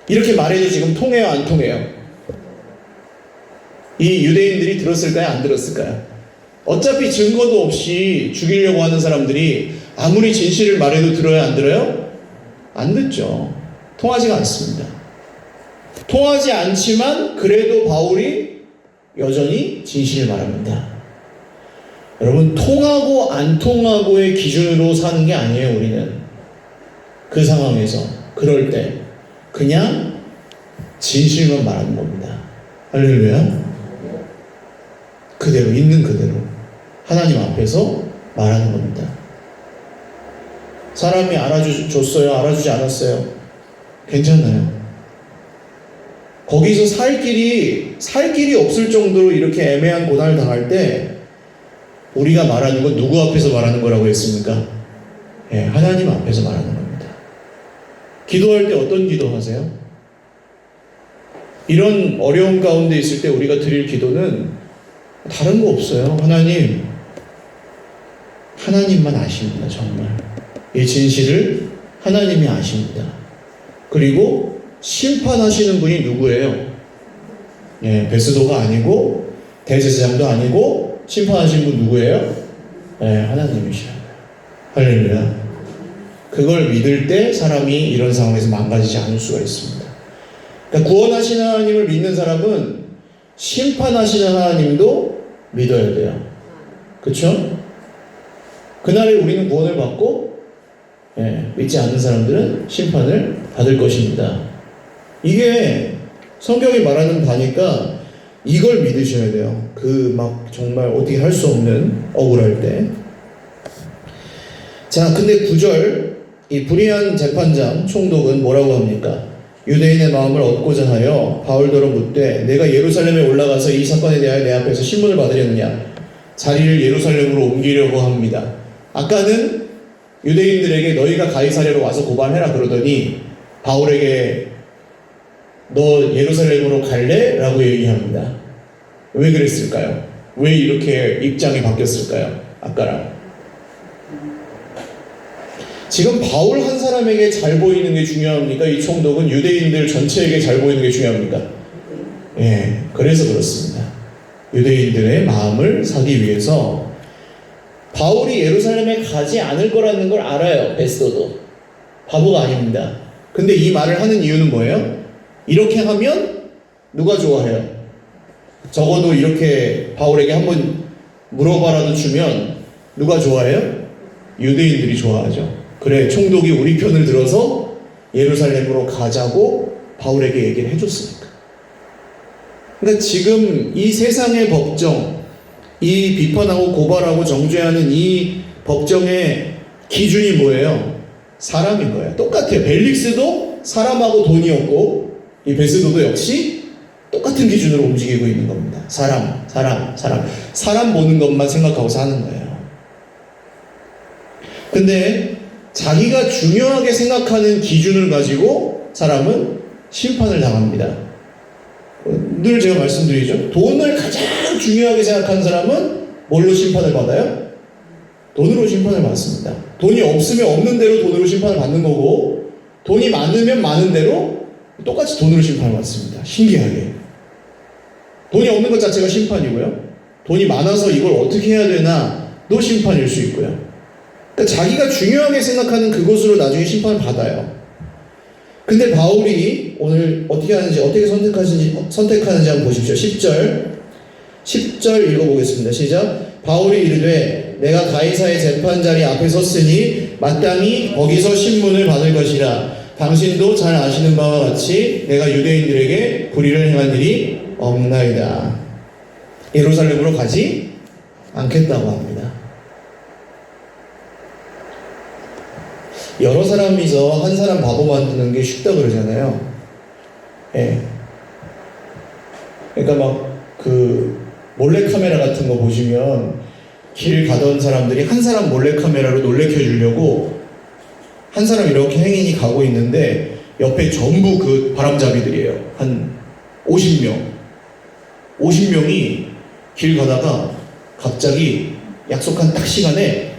이렇게 말해도 지금 통해요, 안 통해요? 이 유대인들이 들었을까요, 안 들었을까요? 어차피 증거도 없이 죽이려고 하는 사람들이 아무리 진실을 말해도 들어요, 안 들어요? 안 듣죠. 통하지가 않습니다. 통하지 않지만 그래도 바울이 여전히 진실을 말합니다. 여러분, 통하고 안 통하고의 기준으로 사는 게 아니에요, 우리는. 그 상황에서, 그럴 때 그냥 진실만 말하는 겁니다. 할렐루야. 그대로, 있는 그대로 하나님 앞에서 말하는 겁니다. 사람이 알아줬어요, 알아주지 않았어요, 괜찮아요. 거기서 살 길이 없을 정도로 이렇게 애매한 고난을 당할 때 우리가 말하는 건 누구 앞에서 말하는 거라고 했습니까? 예, 하나님 앞에서 말하는 겁니다. 기도할 때 어떤 기도 하세요? 이런 어려운 가운데 있을 때 우리가 드릴 기도는 다른 거 없어요. 하나님만 아십니다. 정말 이 진실을 하나님이 아십니다. 그리고 심판하시는 분이 누구예요? 예, 베스도가 아니고 대제사장도 아니고 심판하시는 분 누구예요? 예, 하나님이시라고요. 할렐루야. 그걸 믿을 때 사람이 이런 상황에서 망가지지 않을 수가 있습니다. 그러니까 구원하신 하나님을 믿는 사람은 심판하시는 하나님도 믿어야 돼요. 그쵸? 그날에 우리는 구원을 받고, 믿지 않는 사람들은 심판을 받을 것입니다. 이게 성경이 말하는 바니까 이걸 믿으셔야 돼요. 그 막 정말 어떻게 할 수 없는 억울할 때. 자, 근데 9절 이 불의한 재판장 총독은 뭐라고 합니까? 유대인의 마음을 얻고자 하여 바울더러 묻되 내가 예루살렘에 올라가서 이 사건에 대하여 내 앞에서 신문을 받으려느냐? 자리를 예루살렘으로 옮기려고 합니다. 아까는 유대인들에게 너희가 가이사랴로 와서 고발해라 그러더니 바울에게 너 예루살렘으로 갈래? 라고 얘기합니다. 왜 그랬을까요? 왜 이렇게 입장이 바뀌었을까요? 아까랑. 지금 바울 한 사람에게 잘 보이는 게 중요합니까? 이 총독은 유대인들 전체에게 잘 보이는 게 중요합니까? 그래서 그렇습니다. 유대인들의 마음을 사기 위해서 바울이 예루살렘에 가지 않을 거라는 걸 알아요. 베스도도. 바보가 아닙니다. 근데 이 말을 하는 이유는 뭐예요? 이렇게 하면 누가 좋아해요? 적어도 이렇게 바울에게 한번 물어봐라도 주면 누가 좋아해요? 유대인들이 좋아하죠. 그래, 총독이 우리 편을 들어서 예루살렘으로 가자고 바울에게 얘기를 해줬으니까. 그러니까 지금 이 세상의 법정, 이 비판하고 고발하고 정죄하는 이 법정의 기준이 뭐예요? 사람인 거예요. 똑같아요. 벨릭스도 사람하고 돈이었고 이 베스도도 역시 똑같은 기준으로 움직이고 있는 겁니다. 사람 보는 것만 생각하고 사는 거예요. 근데 자기가 중요하게 생각하는 기준을 가지고 사람은 심판을 당합니다. 늘 제가 말씀드리죠. 돈을 가장 중요하게 생각하는 사람은 뭘로 심판을 받아요? 돈으로 심판을 받습니다. 돈이 없으면 없는 대로 돈으로 심판을 받는 거고, 돈이 많으면 많은 대로 똑같이 돈으로 심판을 받습니다. 신기하게. 돈이 없는 것 자체가 심판이고요. 돈이 많아서 이걸 어떻게 해야 되나도 심판일 수 있고요. 그러니까 자기가 중요하게 생각하는 그것으로 나중에 심판을 받아요. 근데 바울이 오늘 어떻게 하는지, 어떻게 선택하는지 한번 보십시오. 10절 읽어보겠습니다. 시작. 바울이 이르되 내가 가이사의 재판자리 앞에 섰으니 마땅히 거기서 신문을 받을 것이라. 당신도 잘 아시는 바와 같이 내가 유대인들에게 불의를 행한 일이 없나이다. 예루살렘으로 가지 않겠다고 합니다. 여러 사람이서 한 사람 바보 만드는 게 쉽다 그러잖아요. 그러니까 막 몰래카메라 같은 거 보시면 길 가던 사람들이 한 사람 몰래카메라로 놀래켜 주려고 한 사람 이렇게 행인이 가고 있는데 옆에 전부 그 바람잡이들이에요. 한 50명이 길 가다가 갑자기 약속한 딱 시간에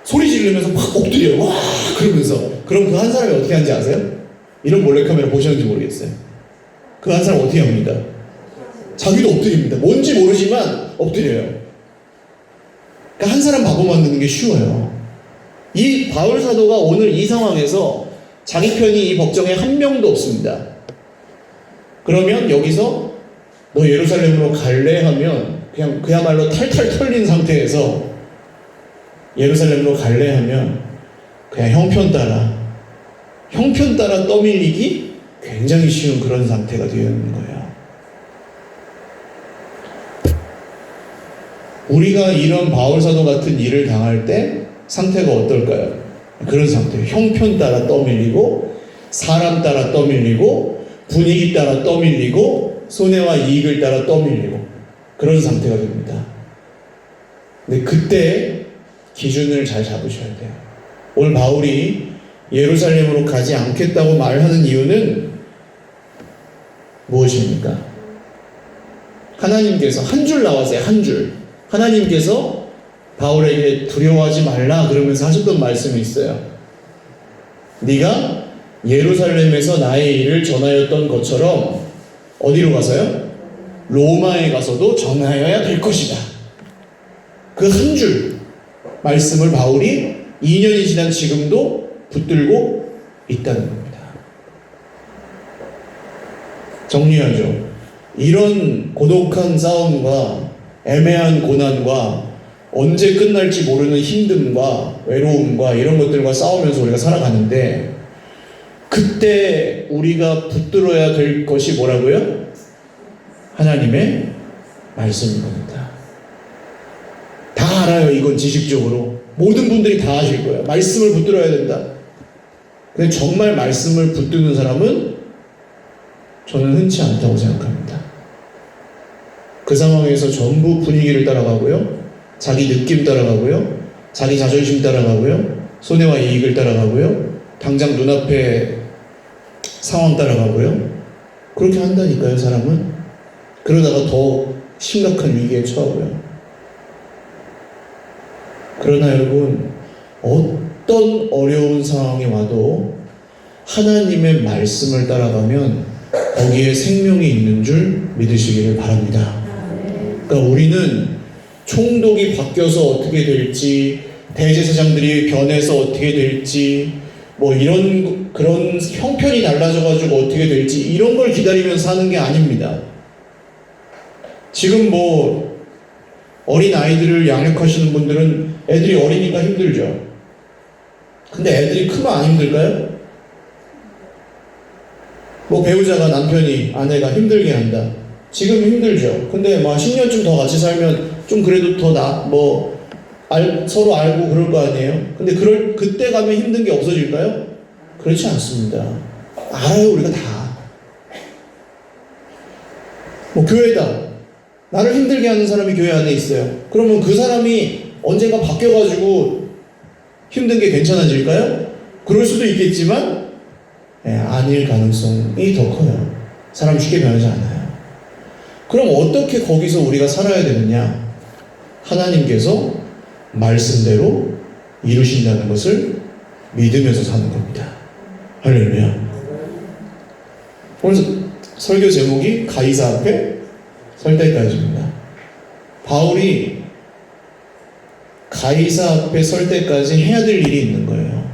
소리 지르면서 막 엎드려요. 와! 그러면서. 그럼 그 한 사람이 어떻게 하는지 아세요? 이런 몰래카메라 보셨는지 모르겠어요. 그 한 사람 어떻게 합니까? 자기도 엎드립니다. 뭔지 모르지만 엎드려요. 그러니까 한 사람 바보 만드는 게 쉬워요. 이 바울 사도가 오늘 이 상황에서 자기 편이 이 법정에 한 명도 없습니다. 그러면 여기서 너 예루살렘으로 갈래? 하면 그냥 그야말로 탈탈 털린 상태에서 예루살렘으로 갈래? 하면 그냥 형편 따라 떠밀리기 굉장히 쉬운 그런 상태가 되어 있는 거예요. 우리가 이런 바울 사도 같은 일을 당할 때 상태가 어떨까요? 그런 상태예요. 형편 따라 떠밀리고, 사람 따라 떠밀리고, 분위기 따라 떠밀리고, 손해와 이익을 따라 떠밀리고, 그런 상태가 됩니다. 근데 그때 기준을 잘 잡으셔야 돼요. 오늘 바울이 예루살렘으로 가지 않겠다고 말하는 이유는 무엇입니까? 하나님께서 한 줄 나왔어요. 한 줄. 하나님께서 바울에게 두려워하지 말라 그러면서 하셨던 말씀이 있어요. 네가 예루살렘에서 나의 일을 전하였던 것처럼 어디로 가서요? 로마에 가서도 전하여야 될 것이다. 그 한 줄 말씀을 바울이 2년이 지난 지금도 붙들고 있다는 겁니다. 정리하죠. 이런 고독한 싸움과 애매한 고난과 언제 끝날지 모르는 힘듦과 외로움과 이런 것들과 싸우면서 우리가 살아가는데, 그때 우리가 붙들어야 될 것이 뭐라고요? 하나님의 말씀인 겁니다. 다 알아요. 이건 지식적으로 모든 분들이 다 아실 거예요. 말씀을 붙들어야 된다. 근데 정말 말씀을 붙드는 사람은 저는 흔치 않다고 생각합니다. 그 상황에서 전부 분위기를 따라가고요, 자기 느낌 따라가고요, 자기 자존심 따라가고요, 손해와 이익을 따라가고요, 당장 눈앞에 상황 따라가고요. 그렇게 한다니까요, 사람은. 그러다가 더 심각한 위기에 처하고요. 그러나 여러분, 어떤 어려운 상황이 와도 하나님의 말씀을 따라가면 거기에 생명이 있는 줄 믿으시기를 바랍니다. 그러니까 우리는 총독이 바뀌어서 어떻게 될지, 대제사장들이 변해서 어떻게 될지, 뭐 이런 그런 형편이 달라져가지고 어떻게 될지 이런 걸 기다리면서 사는 게 아닙니다. 지금 뭐 어린 아이들을 양육하시는 분들은 애들이 어리니까 힘들죠. 근데 애들이 크면 안 힘들까요? 뭐 배우자가 남편이 아내가 힘들게 한다. 지금 힘들죠. 근데 뭐 10년쯤 더 같이 살면 좀 그래도 더 서로 알고 그럴 거 아니에요? 근데 그때 가면 힘든 게 없어질까요? 그렇지 않습니다. 알아요, 우리가 다. 뭐 교회다. 나를 힘들게 하는 사람이 교회 안에 있어요. 그러면 그 사람이 언젠가 바뀌어가지고 힘든 게 괜찮아질까요? 그럴 수도 있겠지만, 아닐 가능성이 더 커요. 사람 쉽게 변하지 않아요. 그럼 어떻게 거기서 우리가 살아야 되느냐? 하나님께서 말씀대로 이루신다는 것을 믿으면서 사는 겁니다. 할렐루야. 오늘 설교 제목이 가이사 앞에 설 때까지입니다. 바울이 가이사 앞에 설 때까지 해야 될 일이 있는 거예요.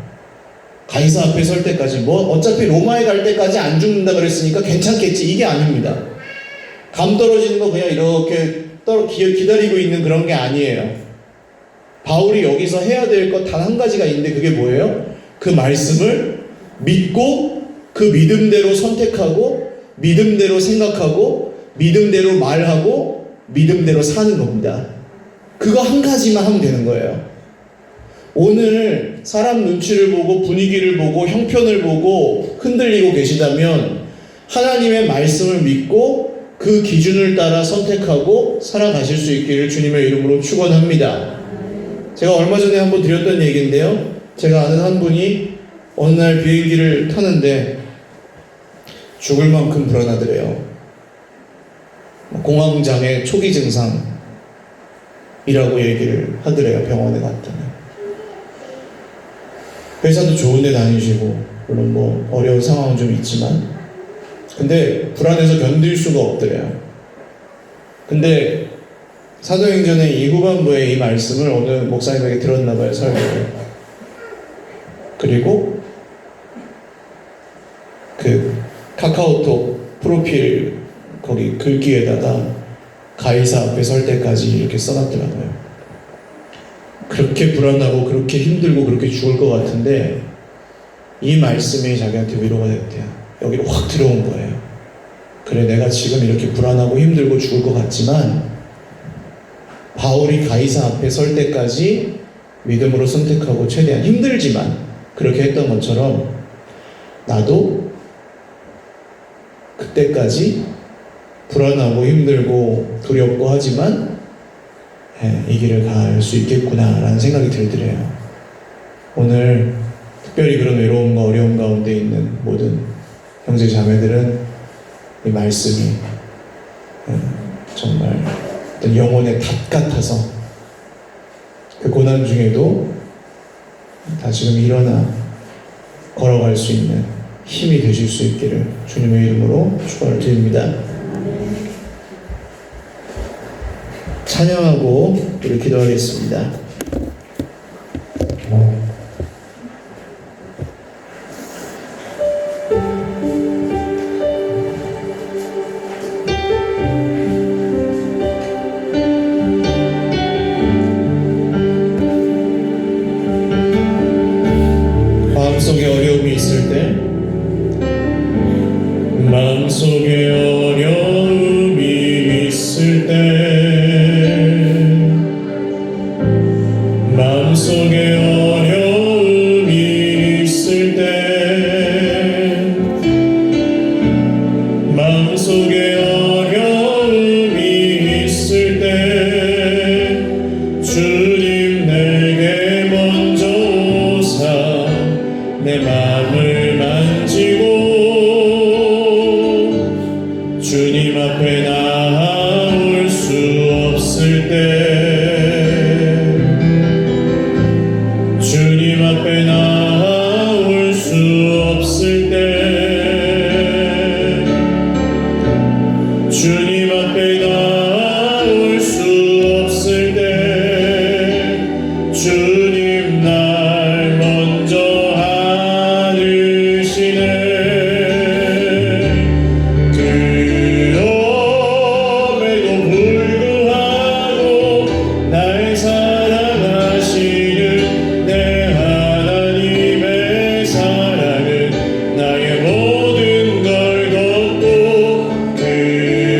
가이사 앞에 설 때까지, 뭐 어차피 로마에 갈 때까지 안 죽는다 그랬으니까 괜찮겠지, 이게 아닙니다. 감 떨어지는 거 그냥 이렇게 기다리고 있는 그런 게 아니에요. 바울이 여기서 해야 될 것 단 한 가지가 있는데, 그게 뭐예요? 그 말씀을 믿고 그 믿음대로 선택하고 믿음대로 생각하고 믿음대로 말하고 믿음대로 사는 겁니다. 그거 한 가지만 하면 되는 거예요. 오늘 사람 눈치를 보고 분위기를 보고 형편을 보고 흔들리고 계시다면 하나님의 말씀을 믿고 그 기준을 따라 선택하고 살아가실 수 있기를 주님의 이름으로 축원합니다. 제가 얼마 전에 한번 드렸던 얘기인데요, 제가 아는 한 분이 어느 날 비행기를 타는데 죽을 만큼 불안하더래요. 공황장애 초기 증상이라고 얘기를 하더래요, 병원에 갔더니. 회사도 좋은 데 다니시고 물론 뭐 어려운 상황은 좀 있지만, 근데 불안해서 견딜 수가 없더래요. 근데 사도행전의 이 후반부에 이 말씀을 어느 목사님에게 들었나봐요, 설교를. 그리고 그 카카오톡 프로필 거기 글귀에다가 가이사 앞에 설 때까지 이렇게 써놨더라고요. 그렇게 불안하고 그렇게 힘들고 그렇게 죽을 것 같은데 이 말씀이 자기한테 위로가 됐대요. 여기로 확 들어온 거예요. 그래, 내가 지금 이렇게 불안하고 힘들고 죽을 것 같지만 바울이 가이사 앞에 설 때까지 믿음으로 선택하고 최대한 힘들지만 그렇게 했던 것처럼 나도 그때까지 불안하고 힘들고 두렵고 하지만 이 길을 갈 수 있겠구나 라는 생각이 들더래요. 오늘 특별히 그런 외로움과 어려움 가운데 있는 모든 형제 자매들은 이 말씀이 정말 어떤 영혼의 닷 같아서 그 고난 중에도 다시금 일어나 걸어갈 수 있는 힘이 되실 수 있기를 주님의 이름으로 축원을 드립니다. 찬양하고 우리 기도하겠습니다. 마음속에 어려움이 있을 때, 마음속에 어려움이 있을 때, 마음속에 어려움이 있을 때, 마음속에 어려움이 있을 때, 주님 내게 먼저 오사 내 마음을 만지고 주님 앞에 나올 수 없을 때, 주님 앞에 나올 수 없을 때, 주님 앞에 나올 수 없을 때, 주님 날 먼저 안으시네. 그럼에도 불구하고 날 사랑하시는 내 하나님의 사랑은 나의 모든 걸 덮고,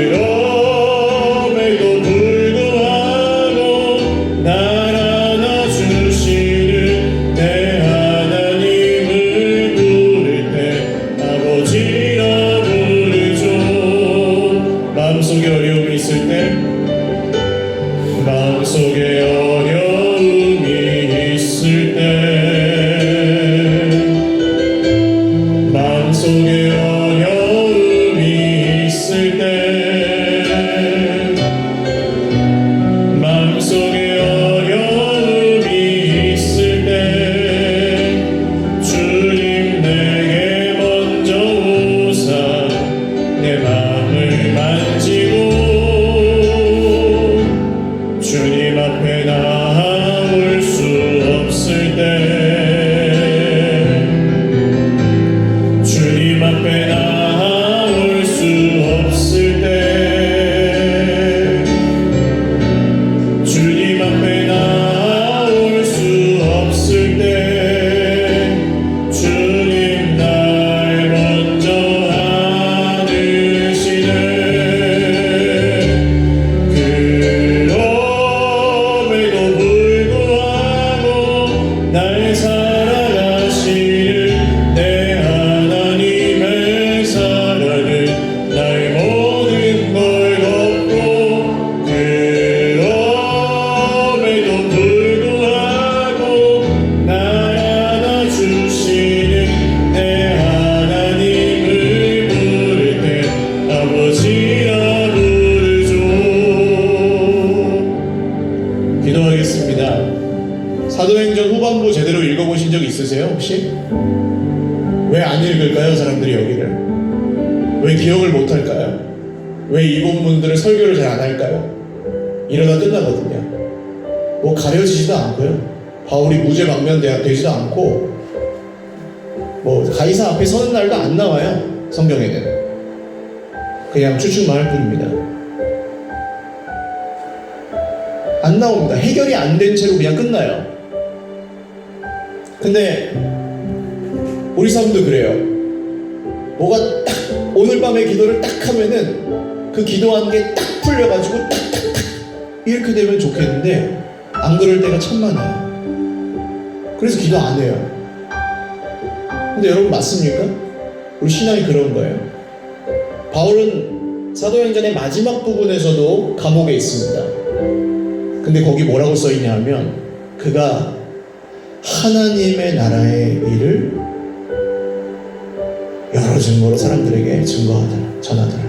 그럼에도 불구하고 날 안아주시는 내 하나님을 부를 때 아버지라 부르죠. 마음속에 어려움이 있을 때, 마음속에 어려움이 있을 때, 마음속에 어려움이 있을 때, 마음속에 어려움이 있을 때, 주님 내게 먼저 오사 내 마음을 만지고 주님 앞에 나올 수 없을 때, 주님 앞에 나올 수 없을 때, 주님 앞에 나올 수 없을 때, 주님 날 먼저 안으시네. 그럼에도 불구하고 날 사랑하시는 내 하나님의 사랑은 나의 모든 걸 덮고, 그럼에도 불구하고 날 안아주시는 내 하나님을 부를 때 아버지라 부르죠. 기도하겠습니다. 사도행전 후반부 제대로 읽어보신 적 있으세요 혹시? 왜 안 읽을까요 사람들이 여기를? 왜 기억을 못할까요? 왜 이 본문들을 설교를 잘 안 할까요? 이러다 끝나거든요. 뭐 가려지지도 않고요, 바울이 무죄방면되지도 않고, 뭐 가이사 앞에 서는 날도 안 나와요 성경에는. 그냥 추측만 할 뿐입니다. 안 나옵니다. 해결이 안 된 채로 그냥 끝나요. 근데 우리 삶도 그래요. 뭐가 딱 오늘 밤에 기도를 딱 하면은 그 기도한 게 딱 풀려가지고 딱딱딱 이렇게 되면 좋겠는데 안 그럴 때가 참 많아요. 그래서 기도 안 해요. 근데 여러분 맞습니까? 우리 신앙이 그런 거예요. 바울은 사도행전의 마지막 부분에서도 감옥에 있습니다. 근데 거기 뭐라고 써있냐 하면 그가 하나님의 나라의 일을 여러 증거로 사람들에게 증거하더라, 전하더라.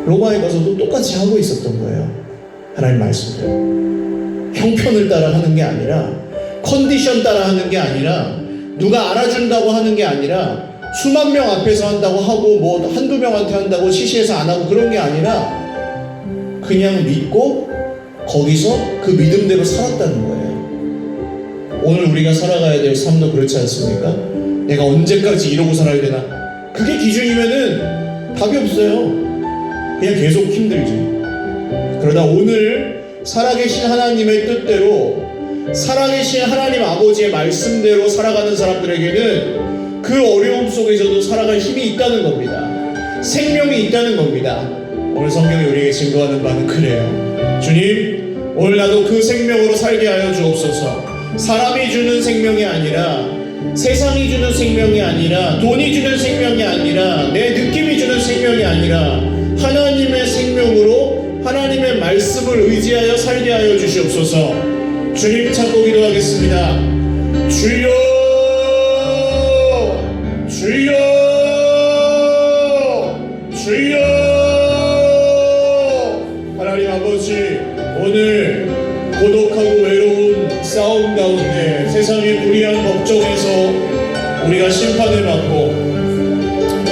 로마에 가서도 똑같이 하고 있었던 거예요. 하나님 말씀대로 형편을 따라 하는 게 아니라, 컨디션 따라 하는 게 아니라, 누가 알아준다고 하는 게 아니라, 수만 명 앞에서 한다고 하고 뭐 한두 명한테 한다고 시시해서 안 하고 그런 게 아니라 그냥 믿고 거기서 그 믿음대로 살았다는 거예요. 오늘 우리가 살아가야 될 삶도 그렇지 않습니까? 내가 언제까지 이러고 살아야 되나? 그게 기준이면은 답이 없어요. 그냥 계속 힘들지. 그러다 오늘 살아계신 하나님의 뜻대로 살아계신 하나님 아버지의 말씀대로 살아가는 사람들에게는 그 어려움 속에서도 살아갈 힘이 있다는 겁니다. 생명이 있다는 겁니다. 오늘 성경이 우리에게 증거하는 바는 그래요. 주님, 오늘 나도 그 생명으로 살게 하여 주옵소서. 사람이 주는 생명이 아니라, 세상이 주는 생명이 아니라, 돈이 주는 생명이 아니라, 내 느낌이 주는 생명이 아니라 하나님의 생명으로 하나님의 말씀을 의지하여 살게 하여 주시옵소서. 주님 찾고 기도하겠습니다. 주여, 주여, 주여. 하나님 아버지, 오늘 고독하고 외로운 싸움 가운데 세상의 불의한 법정에서 우리가 심판을 받고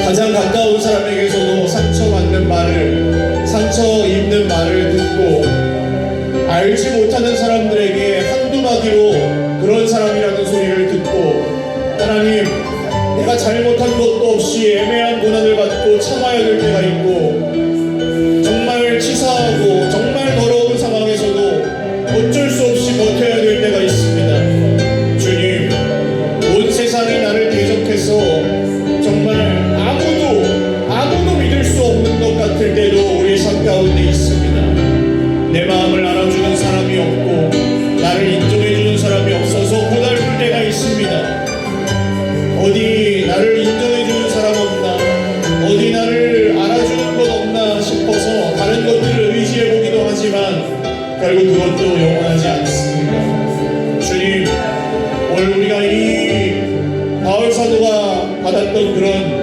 가장 가까운 사람에게서도 상처받는 말을, 상처 입는 말을 듣고 알지 못하는 사람들에게 한두 마디로 그런 사람이라는 소리를 듣고 하나님, 내가 잘못한 것도 없이 애매한 고난을 받고 참아야 될 때가 있고 정말 치사하고 정말 더러운 상황에서도 어쩔 수 없이 버텨야 될 때가 있습니다. 주님, 온 세상이 나를 대적해서 정말 아무도 믿을 수 없는 것 같을 때도 우리 삶 가운데 있습니다. 내 마음을 알아주는 사람이 없고 나를 인정해주는 사람이 없어서 고달플 때가 있습니다. 어디 나를 인정해주는 사람 없나, 어디 나를 알아주는 것 없나 싶어서 다른 것들을 의지해보기도 하지만 결국 그것도 영원하지 않습니다. 주님, 오늘 우리가 이 바울 사도가 받았던 그런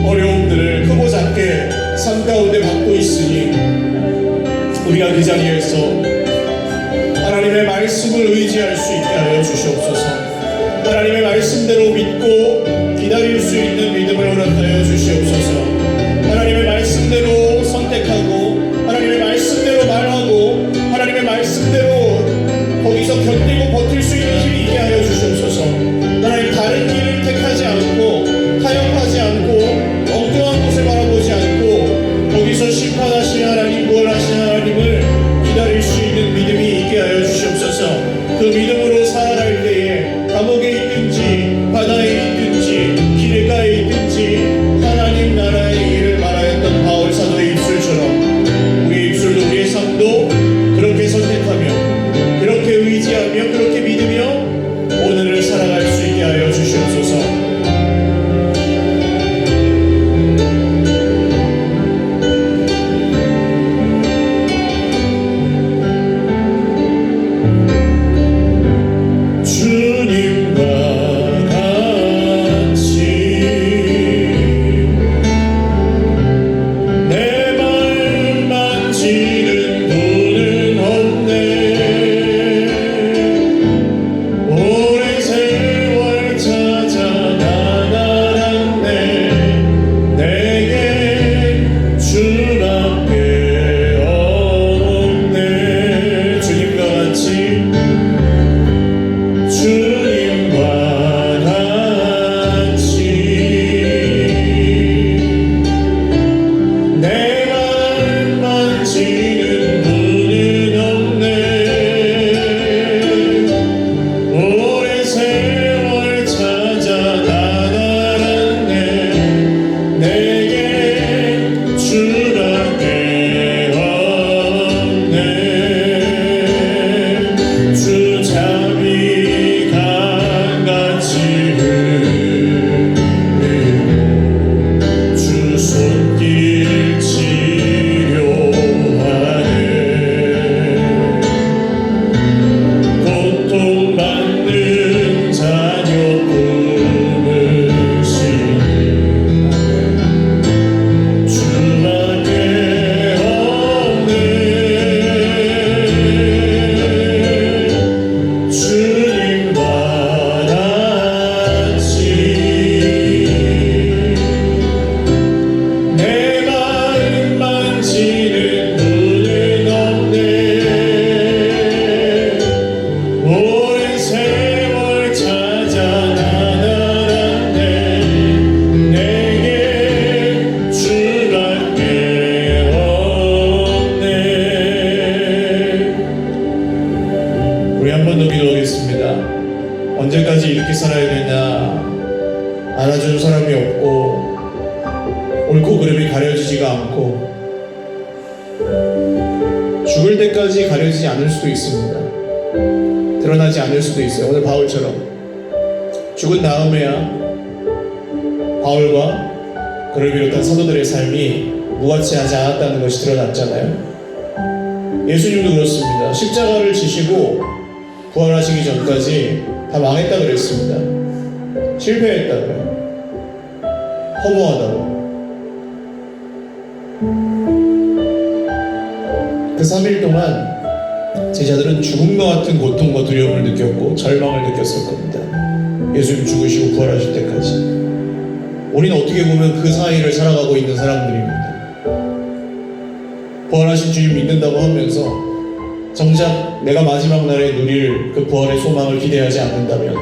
어려움들을 크고 작게 삶 가운데 받고 있으니 우리가 그 자리에서 하나님의 말씀을 의지할 수 있게 하여 주시옵소서. 하나님의 말씀대로 믿고 기다릴 수 있는 믿음을 허락하여 주시옵소서. 하나님의 말씀대로 선택하고 하나님의 말씀대로 말하고 하나님의 말씀대로 거기서 견디고 버틸 수 있는 힘이 있게 하여 주시옵소서. 하나님, 다른 길을 택하지 않고 타협하지 않고 엉뚱한 곳을 바라보지 않고 거기서 심판하신 하나님, 구원하신 하나님을 기다릴 수 있는 믿음이 있게 하여 주시옵소서. 그 믿음으로 살아갈 때에 감옥에 있든지 바다에 있든지 길가에 있든지 하나님 나라의 일을 말하였던 바울 사도의 살아야 되나 알아주는 사람이 없고 옳고 그름이 가려지지가 않고 죽을 때까지 가려지지 않을 수도 있습니다. 드러나지 않을 수도 있어요. 오늘 바울처럼 죽은 다음에야 바울과 그를 비롯한 사도들의 삶이 무가치하지 않았다는 것이 드러났잖아요. 예수님도 그렇습니다. 십자가를 지시고 부활하시기 전까지 다 망했다 그랬습니다. 실패했다고요. 허무하다고. 그 3일 동안 제자들은 죽음과 같은 고통과 두려움을 느꼈고 절망을 느꼈을 겁니다. 예수님 죽으시고 부활하실 때까지. 우리는 어떻게 보면 그 사이를 살아가고 있는 사람들입니다. 부활하신 주님 믿는다고 하면서 정작 내가 마지막 날에 누릴 그 부활의 소망을 기대하지 않는다면,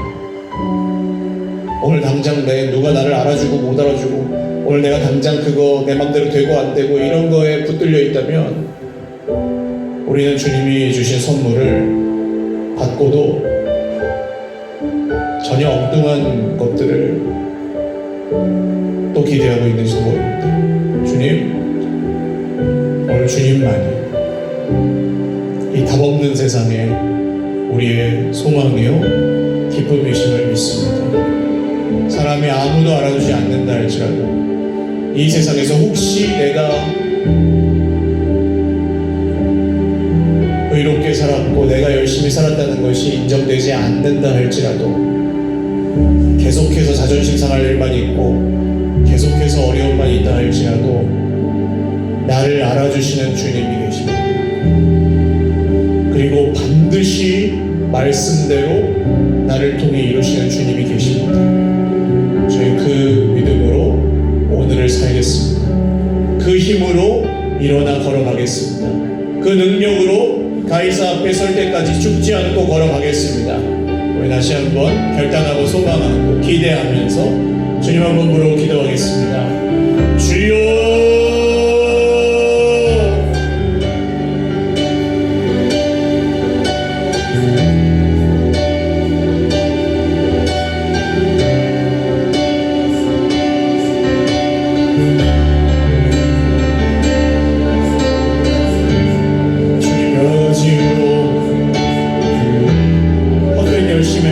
오늘 당장 누가 나를 알아주고 못 알아주고, 오늘 내가 당장 그거 내 맘대로 되고 안 되고 이런 거에 붙들려 있다면, 우리는 주님이 주신 선물을 받고도 전혀 엉뚱한 것들을 또 기대하고 있는지도 모릅니다. 주님, 오늘 주님만이 이 답없는 세상에 우리의 소망이요 기쁨이심을 믿습니다. 사람이 아무도 알아주지 않는다 할지라도, 이 세상에서 혹시 내가 의롭게 살았고 내가 열심히 살았다는 것이 인정되지 않는다 할지라도, 계속해서 자존심 상할 일만 있고 계속해서 어려움만 있다 할지라도 나를 알아주시는 주님이 계십니다. 그리고 반드시 말씀대로 나를 통해 이루시는 주님이 계십니다. 저희 그 믿음으로 오늘을 살겠습니다. 그 힘으로 일어나 걸어가겠습니다. 그 능력으로 가이사 앞에 설 때까지 죽지 않고 걸어가겠습니다. 우리 다시 한번 결단하고 소망하고 기대하면서 주님 한번 부르고 기도하겠습니다. 주여,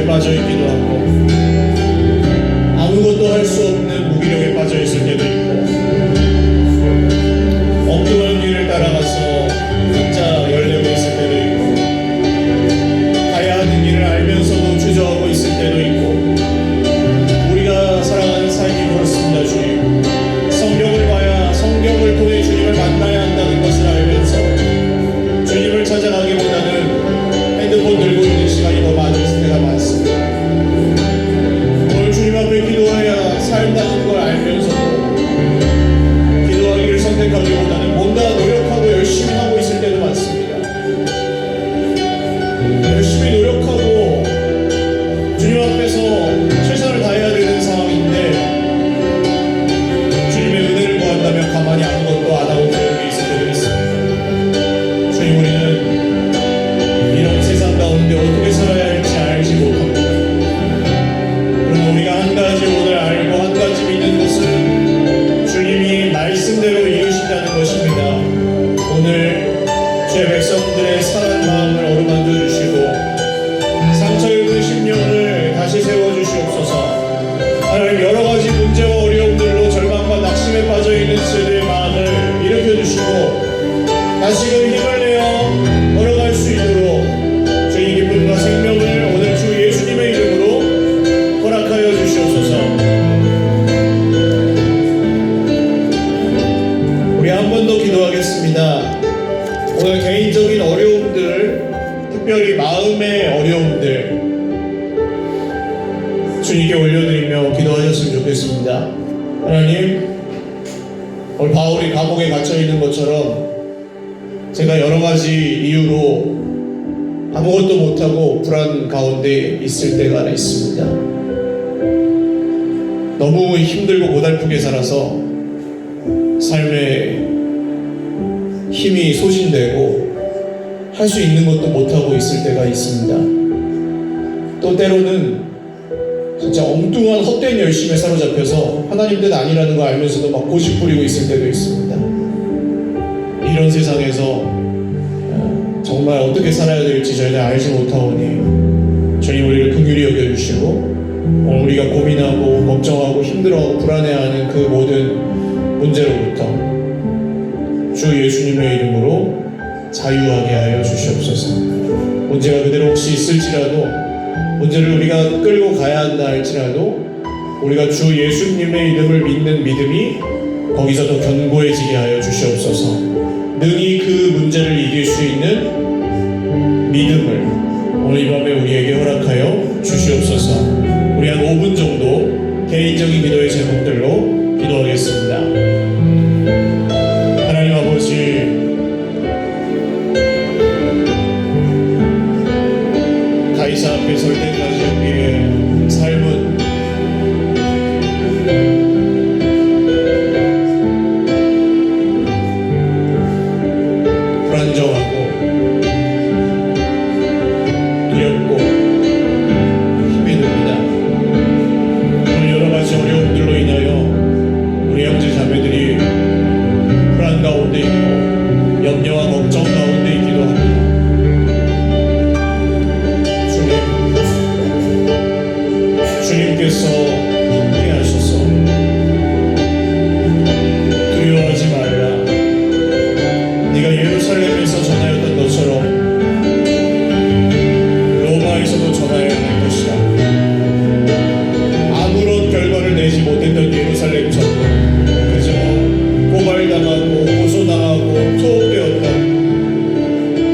빠져있기도 하고 아무것도 할 수 없는 무기력에 빠져있을 때도 있고, 엉뚱한 길을 따라가서 혼자 열내고 있을 때도 있고, 가야 하는 길을 알면서도 주저하고 있을 때도 있고, 우리가 살아가는 삶이 그렇습니다. 주님, 성경을 봐야 성경을 통해 주님을 만나야 한다는 것을 알면서 주님을 찾아가기보다는 핸드폰 들고 있는 시간이 더 많을 때가 많습니다. 오늘 주님 앞에 기도해야 살다는 걸 알면서도 기도하기를 선택하기보다는 뭔가 노력하고 열심히 하고 있을 때도 많습니다. 열심히 노력하고 주님 앞에서 최선을 다해야 되는 상황인데, 주님의 은혜를 구한다면 가만히 아무것도 안 하고 조용히 있을 때도 있습니다. 주님, 우리는 이런 세상 가운데 어떻게 살아야 할지 알지 못합니다. 그러나 우리가 한 가지 오늘 알고 한 가지 믿는 것은 주님이 말씀대로 이루신다는 것입니다. 오늘 주의 백성들의 상한 마음을 어루만져 주시고 상처 입은 심령을 다시 세워주시옵소서. 하나님, 여러 가지 문제와 어려움들로 절망과 낙심에 빠져있는 세대의 마음을 일으켜주시고 다시금 힘을 내어 걸어갈 수 있도록 주의 기쁨과 생명을 오늘 주 예수님의 이름으로 허락하여 주시옵소서. 우리 한 번 더 기도하겠습니다. 오늘 개인적인 어려움들, 특별히 마음의 어려움들 주님께 올려드리며 기도하셨으면 좋겠습니다. 하나님, 오늘 바울이 감옥에 갇혀있는 것처럼 제가 여러 가지 이유로 아무것도 못하고 불안 가운데 있을 때가 있습니다. 너무 힘들고 고달프게 살아서 삶에 힘이 소진되고 할 수 있는 것도 못하고 있을 때가 있습니다. 또 때로는 진짜 엉뚱한 헛된 열심에 사로잡혀서 하나님 뜻 아니라는 거 알면서도 막 고집 부리고 있을 때도 있습니다. 이런 세상에서 정말 어떻게 살아야 될지 저희는 알지 못하오니 주님 우리를 긍휼히 여겨주시고 우리가 고민하고 걱정하고 힘들어하고 불안해하는 그 모든 문제로부터 주 예수님의 이름으로 자유하게 하여 주시옵소서. 문제가 그대로 혹시 있을지라도 문제를 우리가 끌고 가야 한다 할지라도 우리가 주 예수님의 이름을 믿는 믿음이 거기서 더 견고해지게 하여 주시옵소서. 능히 그 문제를 이길 수 있는 믿음을 오늘 이 밤에 우리에게 허락하여 주시옵소서. 우리 한 5분 정도 개인적인 기도의 제목들로 기도하겠습니다. 하나님 아버지, 가이사 앞에 설 때까지 우리의 삶은 불안정하고 두렵고 힘이 듭니다. 오늘 여러 가지 어려움들로 인하여 우리 형제 자매들이 불안 가운데 있고 염려와 걱정 가운데 있기도 합니다. 주님께서 함께 하셔서 두려워하지 말라. 네가 예루살렘에서 전하였던 것처럼 로마에서도 전하여야 할 것이다. 아무런 결과를 내지 못했던 예루살렘 전도, 그저 고발당하고 고소당하고 투옥되었던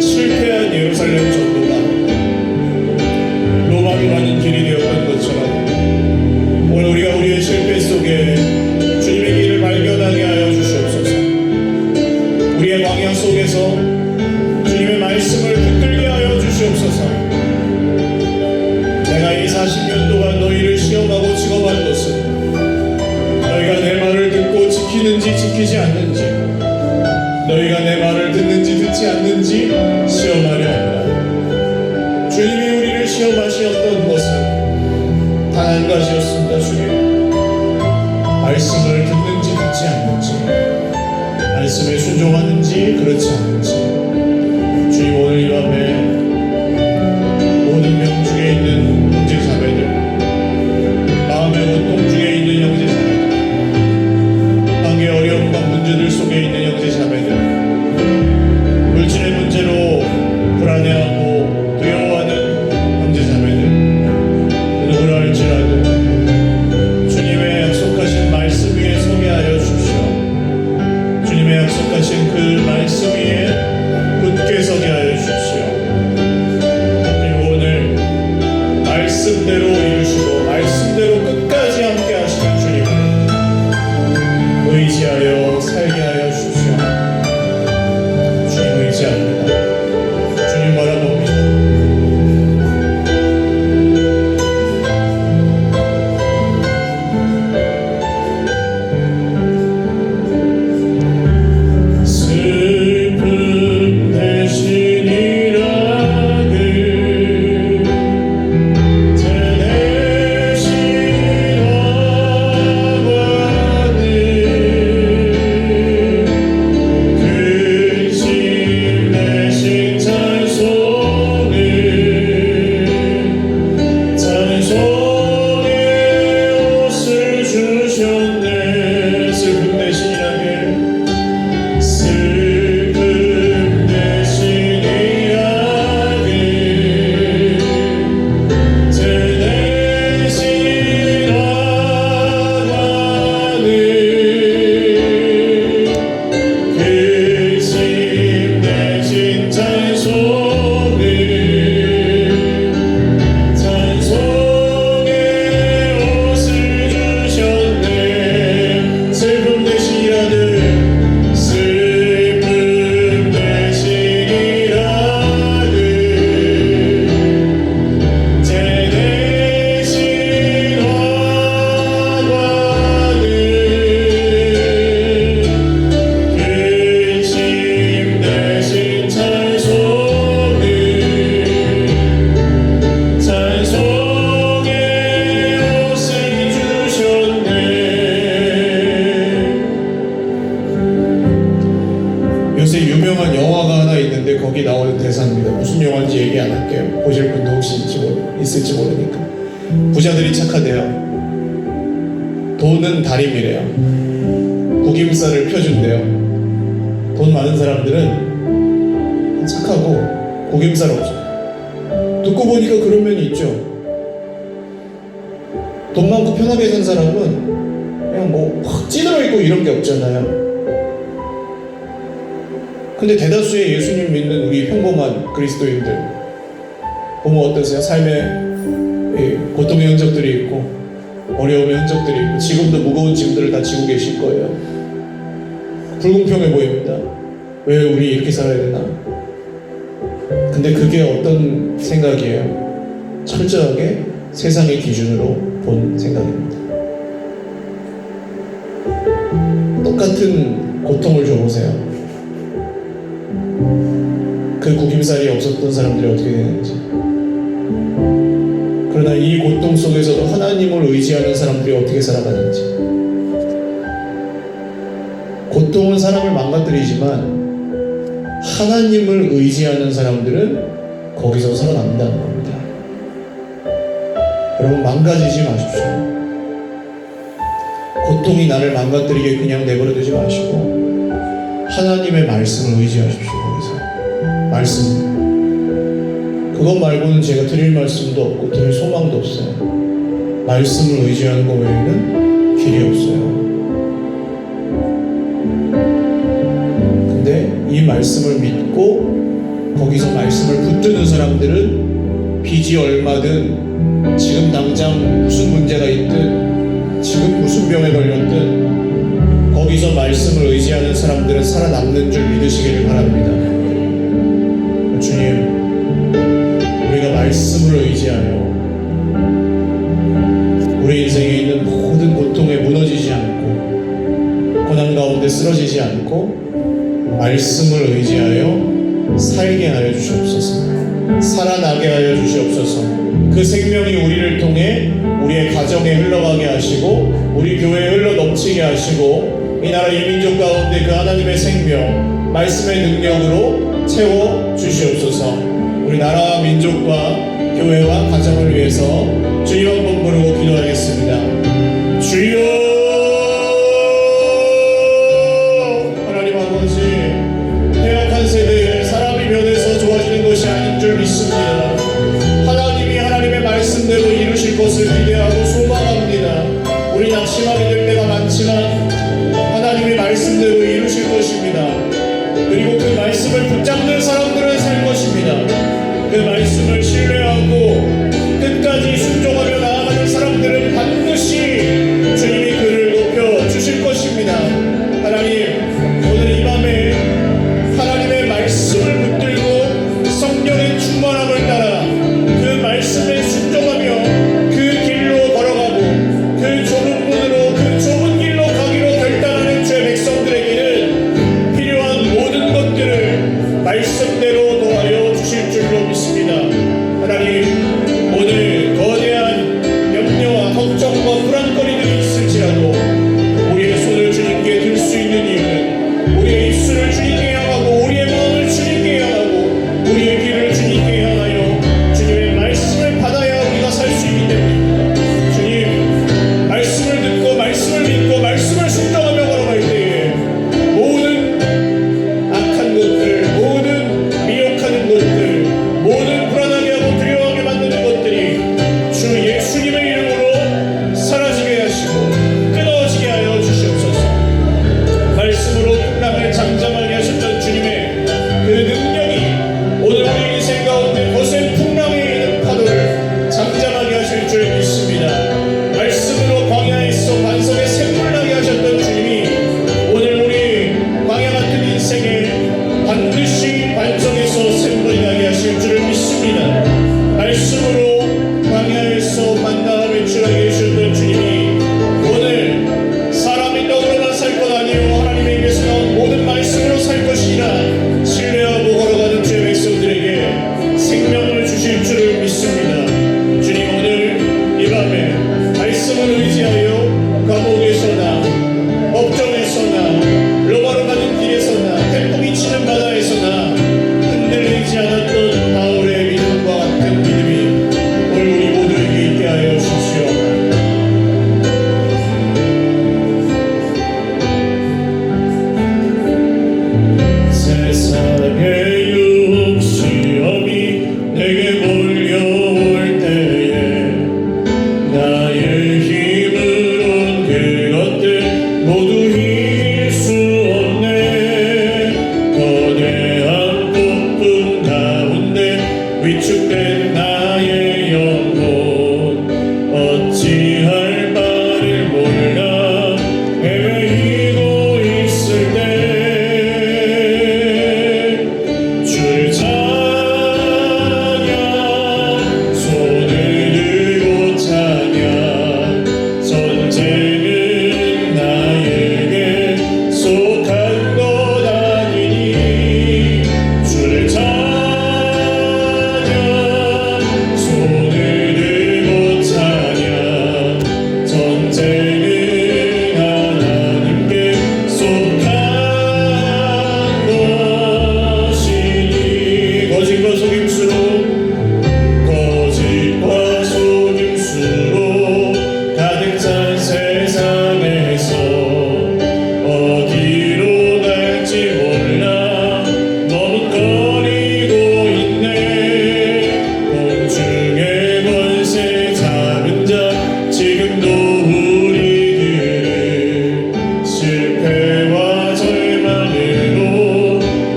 실패한 예루살렘 전도가 로마로 가는 길이 되었던 것처럼 오늘 우리가 우리의 실패 속에 주님의 길을 발견하게 하여 주시옵소서. 우리의 광야 속에서 주님의 말씀을 붙들게 하여 주시옵소서. 내가 이 40년 동안 너희를 시험하고 직업한 것은 너희가 내 말을 듣고 지키는지 지키지 않는지, 너희가 내 말을 듣는지 듣지 않는지 시험하려 합니다. 주님이 우리를 시험하시었던 것은 단 한 가지였습니다. 주님, 말씀을 듣는지 듣지 않는지, 말씀에 순종하는지 그렇지 않는지. 주님, 오늘 이 밤에 모든 명중에 있는 형제 자매들, 마음의 고통 중에 있는 형제 자매들, 관계 어려움과 문제들 속에 있는 형제 자매들, 물질의 문제로 불안해하고 두려워하는 형제 자매들, 누구라 할지라도 주님의 약속하신 말씀 위에 서게 하여 주십시오. 주님의 약속하신 그 말씀 위에 있는데 거기 나오는 대사입니다. 무슨 영화인지 얘기 안 할게요. 보실 분도 혹시 있을지 모르니까. 부자들이 착하대요. 돈은 다림이래요. 구김살을 펴준대요. 돈 많은 사람들은 착하고 구김살 없어요. 듣고 보니까 그런 면이 있죠. 돈 많고 편하게 산 사람은 그냥 뭐 확 찌들어 있고 이런 게 없잖아요. 근데 대다수의 예수님 믿는 우리 평범한 그리스도인들 보면 어떠세요? 삶에 고통의 흔적들이 있고 어려움의 흔적들이 있고 지금도 무거운 짐들을 다 지고 계실 거예요. 불공평해 보입니다. 왜 우리 이렇게 살아야 되나? 근데 그게 어떤 생각이에요? 철저하게 세상의 기준으로 본 생각입니다. 똑같은 고통을 줘보세요. 그 구김살이 없었던 사람들이 어떻게 되는지. 그러나 이 고통 속에서도 하나님을 의지하는 사람들이 어떻게 살아가는지. 고통은 사람을 망가뜨리지만 하나님을 의지하는 사람들은 거기서 살아남는다는 겁니다. 여러분, 망가지지 마십시오. 고통이 나를 망가뜨리게 그냥 내버려두지 마시고 하나님의 말씀을 의지하십시오. 거기서 말씀, 그것 말고는 제가 드릴 말씀도 없고 드릴 소망도 없어요. 말씀을 의지하는 것 외에는 길이 없어요. 근데 이 말씀을 믿고 거기서 말씀을 붙드는 사람들은 빚이 얼마든, 지금 당장 무슨 문제가 있든, 지금 무슨 병에 걸렸든 거기서 말씀을 의지하는 사람들은 살아남는 줄 믿으시기를 바랍니다. 주님, 우리가 말씀을 의지하여 우리 인생에 있는 모든 고통에 무너지지 않고 고난 가운데 쓰러지지 않고 말씀을 의지하여 살게 하여 주시옵소서. 살아나게 하여 주시옵소서. 그 생명이 우리를 통해 우리의 가정에 흘러가게 하시고 우리 교회에 흘러넘치게 하시고 이 나라 이 민족 가운데 그 하나님의 생명, 말씀의 능력으로 채워 주시옵소서. 우리 나라 민족과 교회와 가정을 위해서 주님 한번 부르고 기도하겠습니다. 주여, 하나님 아버지, 해악한 세대에 사람이 변해서 좋아지는 것이 아닌 줄 믿습니다. 하나님이 하나님의 말씀대로 이루실 것을 기대하고 소망합니다. 우리 낙심하게 될 때가 많지만 하나님의 말씀대로 이루실 것입니다. 그리고 그 말씀을 붙잡는 사람들은 살 것입니다. 그 말씀을 신뢰하고 끝까지 순종하며 나아가는 사람들은 반드시 주님이 그를 높여 주실 것입니다. 하나님, 오늘 이 밤에 하나님의 말씀을 붙들고 성령의 충만함을 따라 그 말씀에 순종하며 그 길로 걸어가고 그 좁은 문으로 그 좁은 길로 가기로 결단하는 주의 백성들에게는 필요한 모든 것들을 말씀대로 도하여 주실 줄로 믿습니다. 하나님, 오늘 거대한 염려와 걱정과 불안거리들이 있을지라도 우리의 손을 주님께 들 수 있는 이유는 우리의 입술을 주님께 향하고 우리의 마음을 주님께 향하고 우리의 귀를 주님께 향하여 주님의 말씀을 받아야 우리가 살 수 있기 때문입니다. 주님, 말씀을 듣고 말씀을 믿고 말씀을 순종하며 걸어갈 때에 모든 악한 것들, 모든 미혹하는 것들, 모든 불안하게 하고 두려워하게 만드는 거짓과 속임수로 가득 찬 세상에서 어디로 갈지 몰라 머뭇거리고 있네. 공중의 권세 잡은 자 지금도 우리들을 실패와 절망으로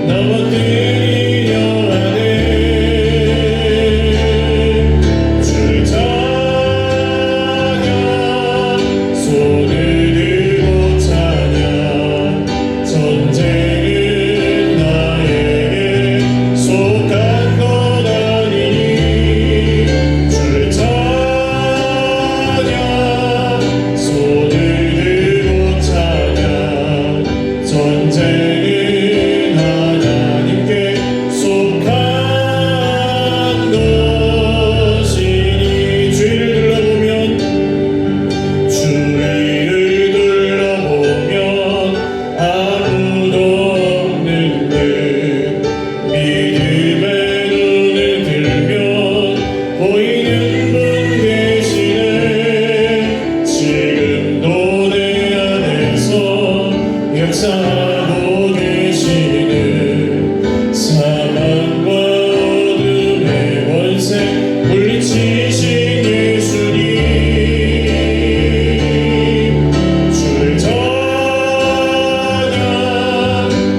넘어뜨리려 하네. 주를 찬양 손을 들고 찬양 전쟁은 나에게 속한 것 아니니. 주를 찬양 손을 들고 찬양 전쟁은 하나님께 속한 것이니. 주위를 둘러보면 아무도 없는 듯 믿음의 눈을 들면 보이는 분 계시네. 지금도 내 안에서 역사하고 계시는 사망과 어둠의 권세 물리치신 예수님. 주를 찬양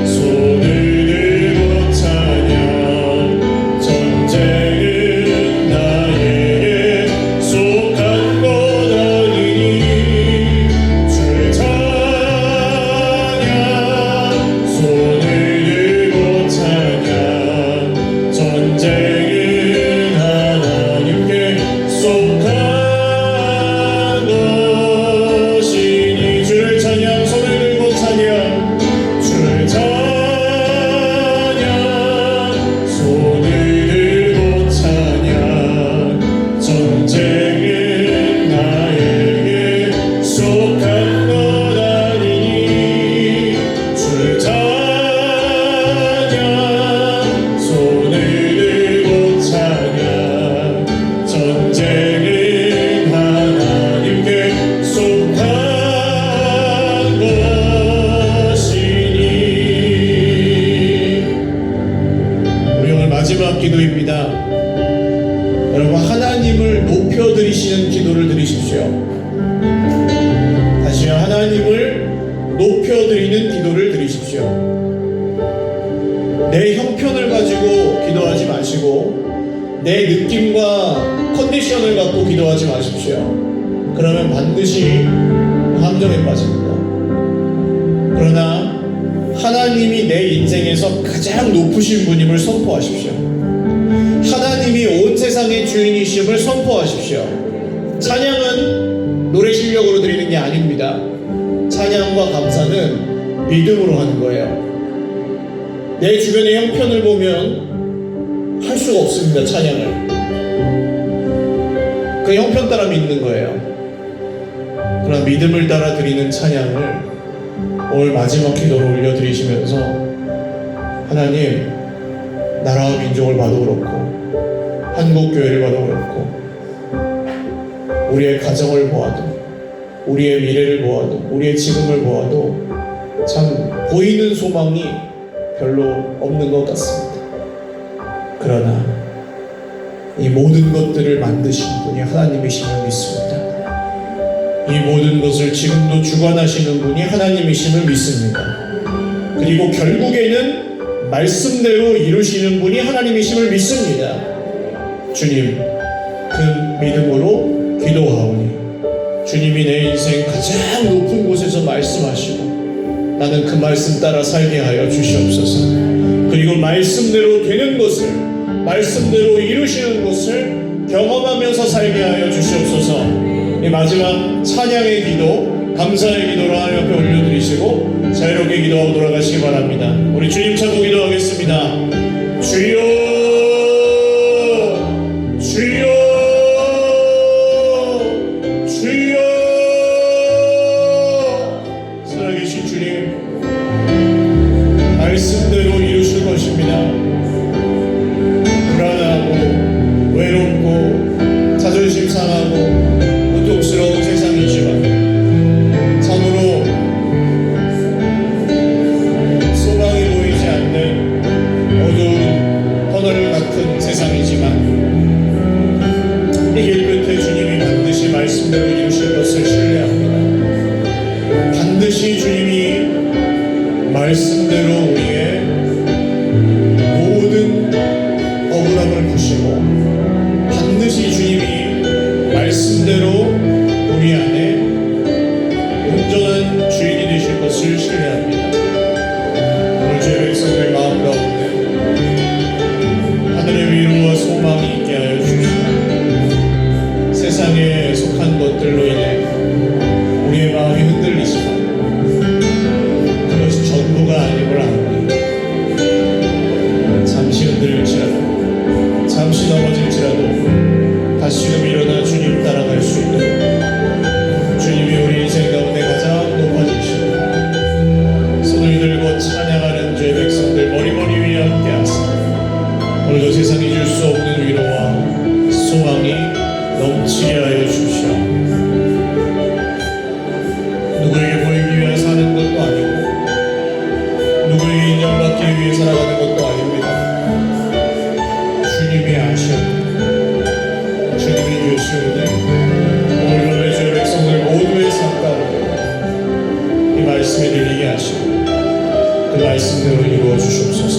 손을 들고 찬양 전쟁은 나에게 속한 것 아니니. 주를 찬양 손을 들고 찬양 전쟁은 하나님께 속한 것이니. 주를 찬양 손을 들고 찬양 주를 찬양 손을 들고 찬양 전쟁은 나에게 속한 것 아니니. 주를 찬양 손을 들고 찬양 전쟁은 하나님께 속한 것이니. 우리 오늘 마지막 기도입니다. 여러분, 하나님을 높여드리시는 기도를 드리십시오. 다시요, 하나님을 높여드리는 기도를 드리십시오. 내 형편을 가지고 기도하지 마시고 내 느낌과 컨디션을 갖고 기도하지 마십시오. 그러면 반드시 함정에 빠집니다. 그러나 하나님이 내 인생에서 가장 높으신 분임을 선포하십시오. 하나님이 온 세상의 주인이심을 선포하십시오. 찬양은 노래 실력으로 드리는 게 아닙니다. 찬양과 감사는 믿음으로 하는 거예요. 내 주변의 형편을 보면 할 수가 없습니다. 찬양을 그 형편 따라 믿는 거예요. 그러나 믿음을 따라 드리는 찬양을 오늘 마지막 기도로 올려드리시면서 하나님, 나라와 민족을 봐도 그렇고 한국교회를 봐도 그렇고 우리의 가정을 보아도 우리의 미래를 보아도 우리의 지금을 보아도 참 보이는 소망이 별로 없는 것 같습니다. 그러나 이 모든 것들을 만드신 분이 하나님이심을 믿습니다. 이 모든 것을 지금도 주관하시는 분이 하나님이심을 믿습니다. 그리고 결국에는 말씀대로 이루시는 분이 하나님이심을 믿습니다. 주님, 그 믿음으로 기도하오니 주님이 내 인생 가장 높은 곳에서 말씀하시고 나는 그 말씀 따라 살게 하여 주시옵소서. 그리고 말씀대로 되는 것을, 말씀대로 이루시는 것을 경험하면서 살게 하여 주시옵소서. 이 마지막 찬양의 기도, 감사의 기도로 하나님 앞에 올려드리시고 자유롭게 기도하고 돌아가시기 바랍니다. 우리 주님 찾고 기도하겠습니다. 주여, 주여, 주여. 살아계신 주님, 말씀대로 이루실 것입니다. 세상이지만 이 길 끝에 주님이 반드시 말씀대로 이루실 것을 신뢰합니다. 반드시 주님이 말씀대로 우리의 모든 억울함을 푸시고 반드시 주님이 말씀대로 우리 안에 온전한 주인이 되실 것을 신뢰합니다. 오늘 주의 백성들 마음 가운데 하늘의 위로와 소망이 있게 하여 주시옵소서. 세상에 속한 것들로 인해 우리의 마음이 흔들리지만 그것이 전부가 아님을 압니다. 잠시 흔들릴지라도 잠시 넘어질지라도 다시금 일어나 주님 따라갈 수 있도록 주님이 우리 인생 가운데 가장 높아지시고 손을 들고 찬양하는 주의 백성들 머리머리 위에 함께 하시고 오늘도 세상이 줄 수 없는 위로와 소망이 넘치게 하여 주시오. 누구에게 보이기 위해 사는 것도 아니고 누구에게 인정받기 위해 살아가는 것도 아닙니다. 주님이 아시옵니다. 주님이 주시오니 오늘 밤에 주의 백성들 모두의 삶 가운데 이 말씀이 들리게 하시고 그 말씀대로 이루어 주시옵소서.